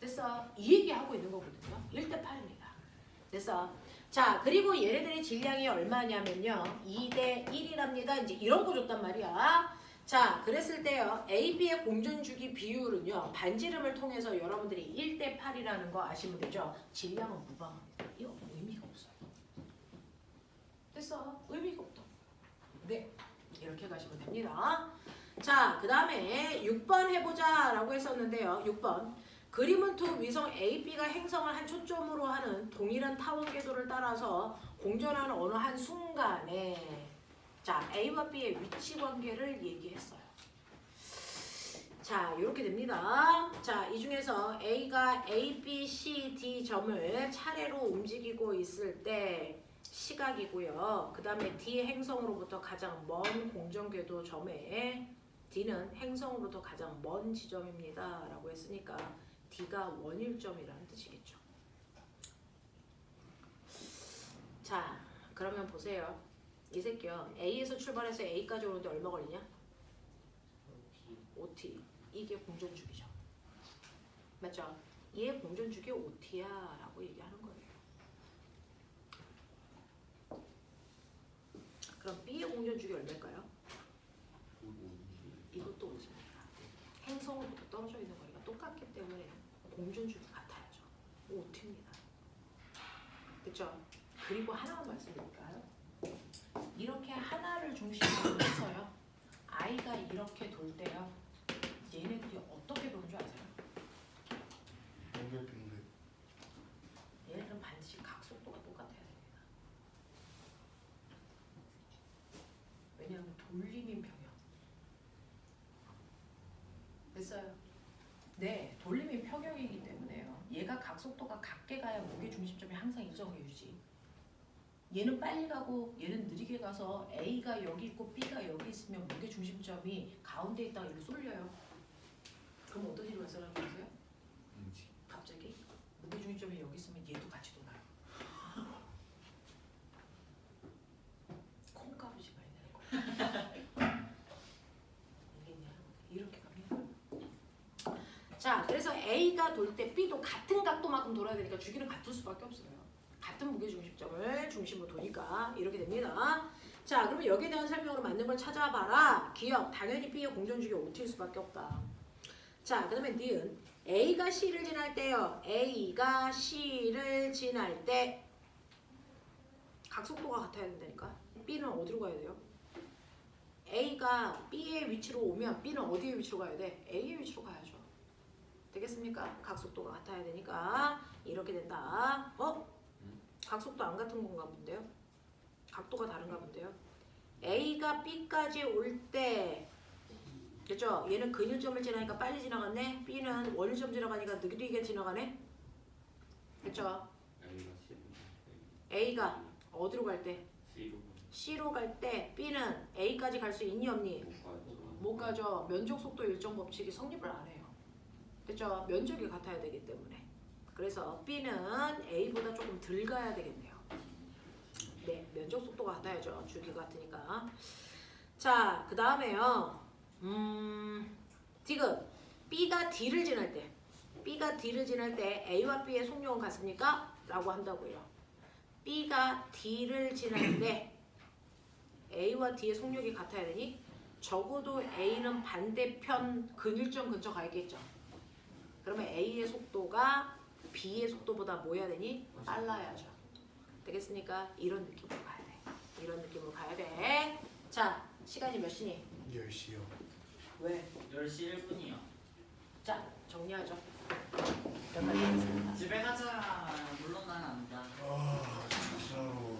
됐어? 이 얘기하고 있는 거거든요. 1대 8입니다. 됐어? 자, 그리고 얘네들의 질량이 얼마냐면요. 2대 1이랍니다. 이제 이런 거 줬단 말이야. 자, 그랬을 때요. AB의 공전주기 비율은요. 반지름을 통해서 여러분들이 1대 8이라는 거 아시면 되죠. 질량은 무방합니다. 이거 의미가 없어요. 됐어? 의미가 없다. 네, 이렇게 가시면 됩니다. 자, 그 다음에 6번 해보자 라고 했었는데요. 6번 그림은 두 위성 A, B가 행성을 한 초점으로 하는 동일한 타원 궤도를 따라서 공전하는 어느 한 순간에 자, A와 B의 위치 관계를 얘기했어요. 자, 이렇게 됩니다. 자, 이 중에서 A가 A, B, C, D 점을 차례로 움직이고 있을 때 시각이고요. 그 다음에 D 행성으로부터 가장 먼 공전궤도 점에 D는 행성으로부터 가장 먼 지점입니다. 라고 했으니까 D가 원일점이라는 뜻이겠죠. 자, 그러면 보세요. 이 새끼요. A에서 출발해서 A까지 오는데 얼마 걸리냐? OT. 이게 공전주기죠. 맞죠? 얘 공전주기 OT야 라고 얘기하는 거예요. 그럼 B의 공전주기 얼마일까요? 이것도 OT입니다. 행성으로부터 떨어져 있는 거리가 똑같기 때문에 공전주기 같아야죠. OT입니다. 됐죠? 그리고 하나만 말씀드릴까요? 이렇게 하나를 중심으로 해서요. I가 이렇게 돌 때요. 얘네들이 어떻게 도는 줄 아세요? 얘네들은 반드시 각속도가 똑같아야 됩니다. 왜냐하면 돌림인 평형. 됐어요? 네, 돌림인 평형이기 때문에요. 얘가 각속도가 같게 가야 무게 중심점이 항상 일정을 유지. 얘는 빨리 가고 얘는 느리게 가서 A가 여기 있고 B가 여기 있으면 무게 중심점이 가운데 있다가 이렇게 쏠려요. 그럼 어떤 일이 발생하는 줄 아세요? 갑자기 무게 중심점이 여기 있으면 얘도 같이 돌아요. 콩가루지가 있는 거예요. 이렇게 갑니다. 자, 그래서 A가 돌 때 B도 같은 각도만큼 돌아야 되니까 주기는 같을 수밖에 없어요. 같은 무게중심점을 중심으로 도니까 이렇게 됩니다. 자, 그러면 여기에 대한 설명으로 맞는 걸 찾아봐라. 기억, 당연히 B의 공전주기 OT일 수밖에 없다. 자, 그 다음에 니은 A가 C를 지날 때요. A가 C를 지날 때 각속도가 같아야 된다니까. B는 어디로 가야 돼요? A가 B의 위치로 오면 B는 어디의 위치로 가야 돼? A의 위치로 가야죠. 되겠습니까? 각속도가 같아야 되니까 이렇게 된다. 각속도 안 같은 건가 본데요? 각도가 다른가 본데요? A가 B까지 올 때 그죠? 얘는 근일점을 지나니까 빨리 지나갔네. B는 원일점 지나가니까 느리게 지나가네. 그죠? A가 어디로 갈 때? C로 갈 때 B는 A까지 갈 수 있니 없니? 못 가죠. 면적 속도 일정 법칙이 성립을 안 해요. 그죠? 면적이 같아야 되기 때문에. 그래서 B는 A보다 조금 덜 가야 되겠네요. 네, 면적 속도가 같아야죠. 주기가 같으니까. 자, 그 다음에요. 지금 B가 D를 지날 때, B가 D를 지날 때 A와 B의 속력은 같습니까? 라고 한다고요. B가 D를 지날 때 A와 D의 속력이 같아야 되니 적어도 A는 반대편 근일점 근처 가 있겠죠. 그러면 A의 속도가 B의 속도보다 뭐 해야 되니? 빨라야죠. 되겠습니까? 이런 느낌으로 가야 돼. 이런 느낌으로 가야 돼. 자, 시간이 몇 시니? 10시요. 왜? 10시 1분이요. 자, 정리하죠. 여기까지 하겠습니다. 집에 가자. 물론 난 안다. 아 진짜로.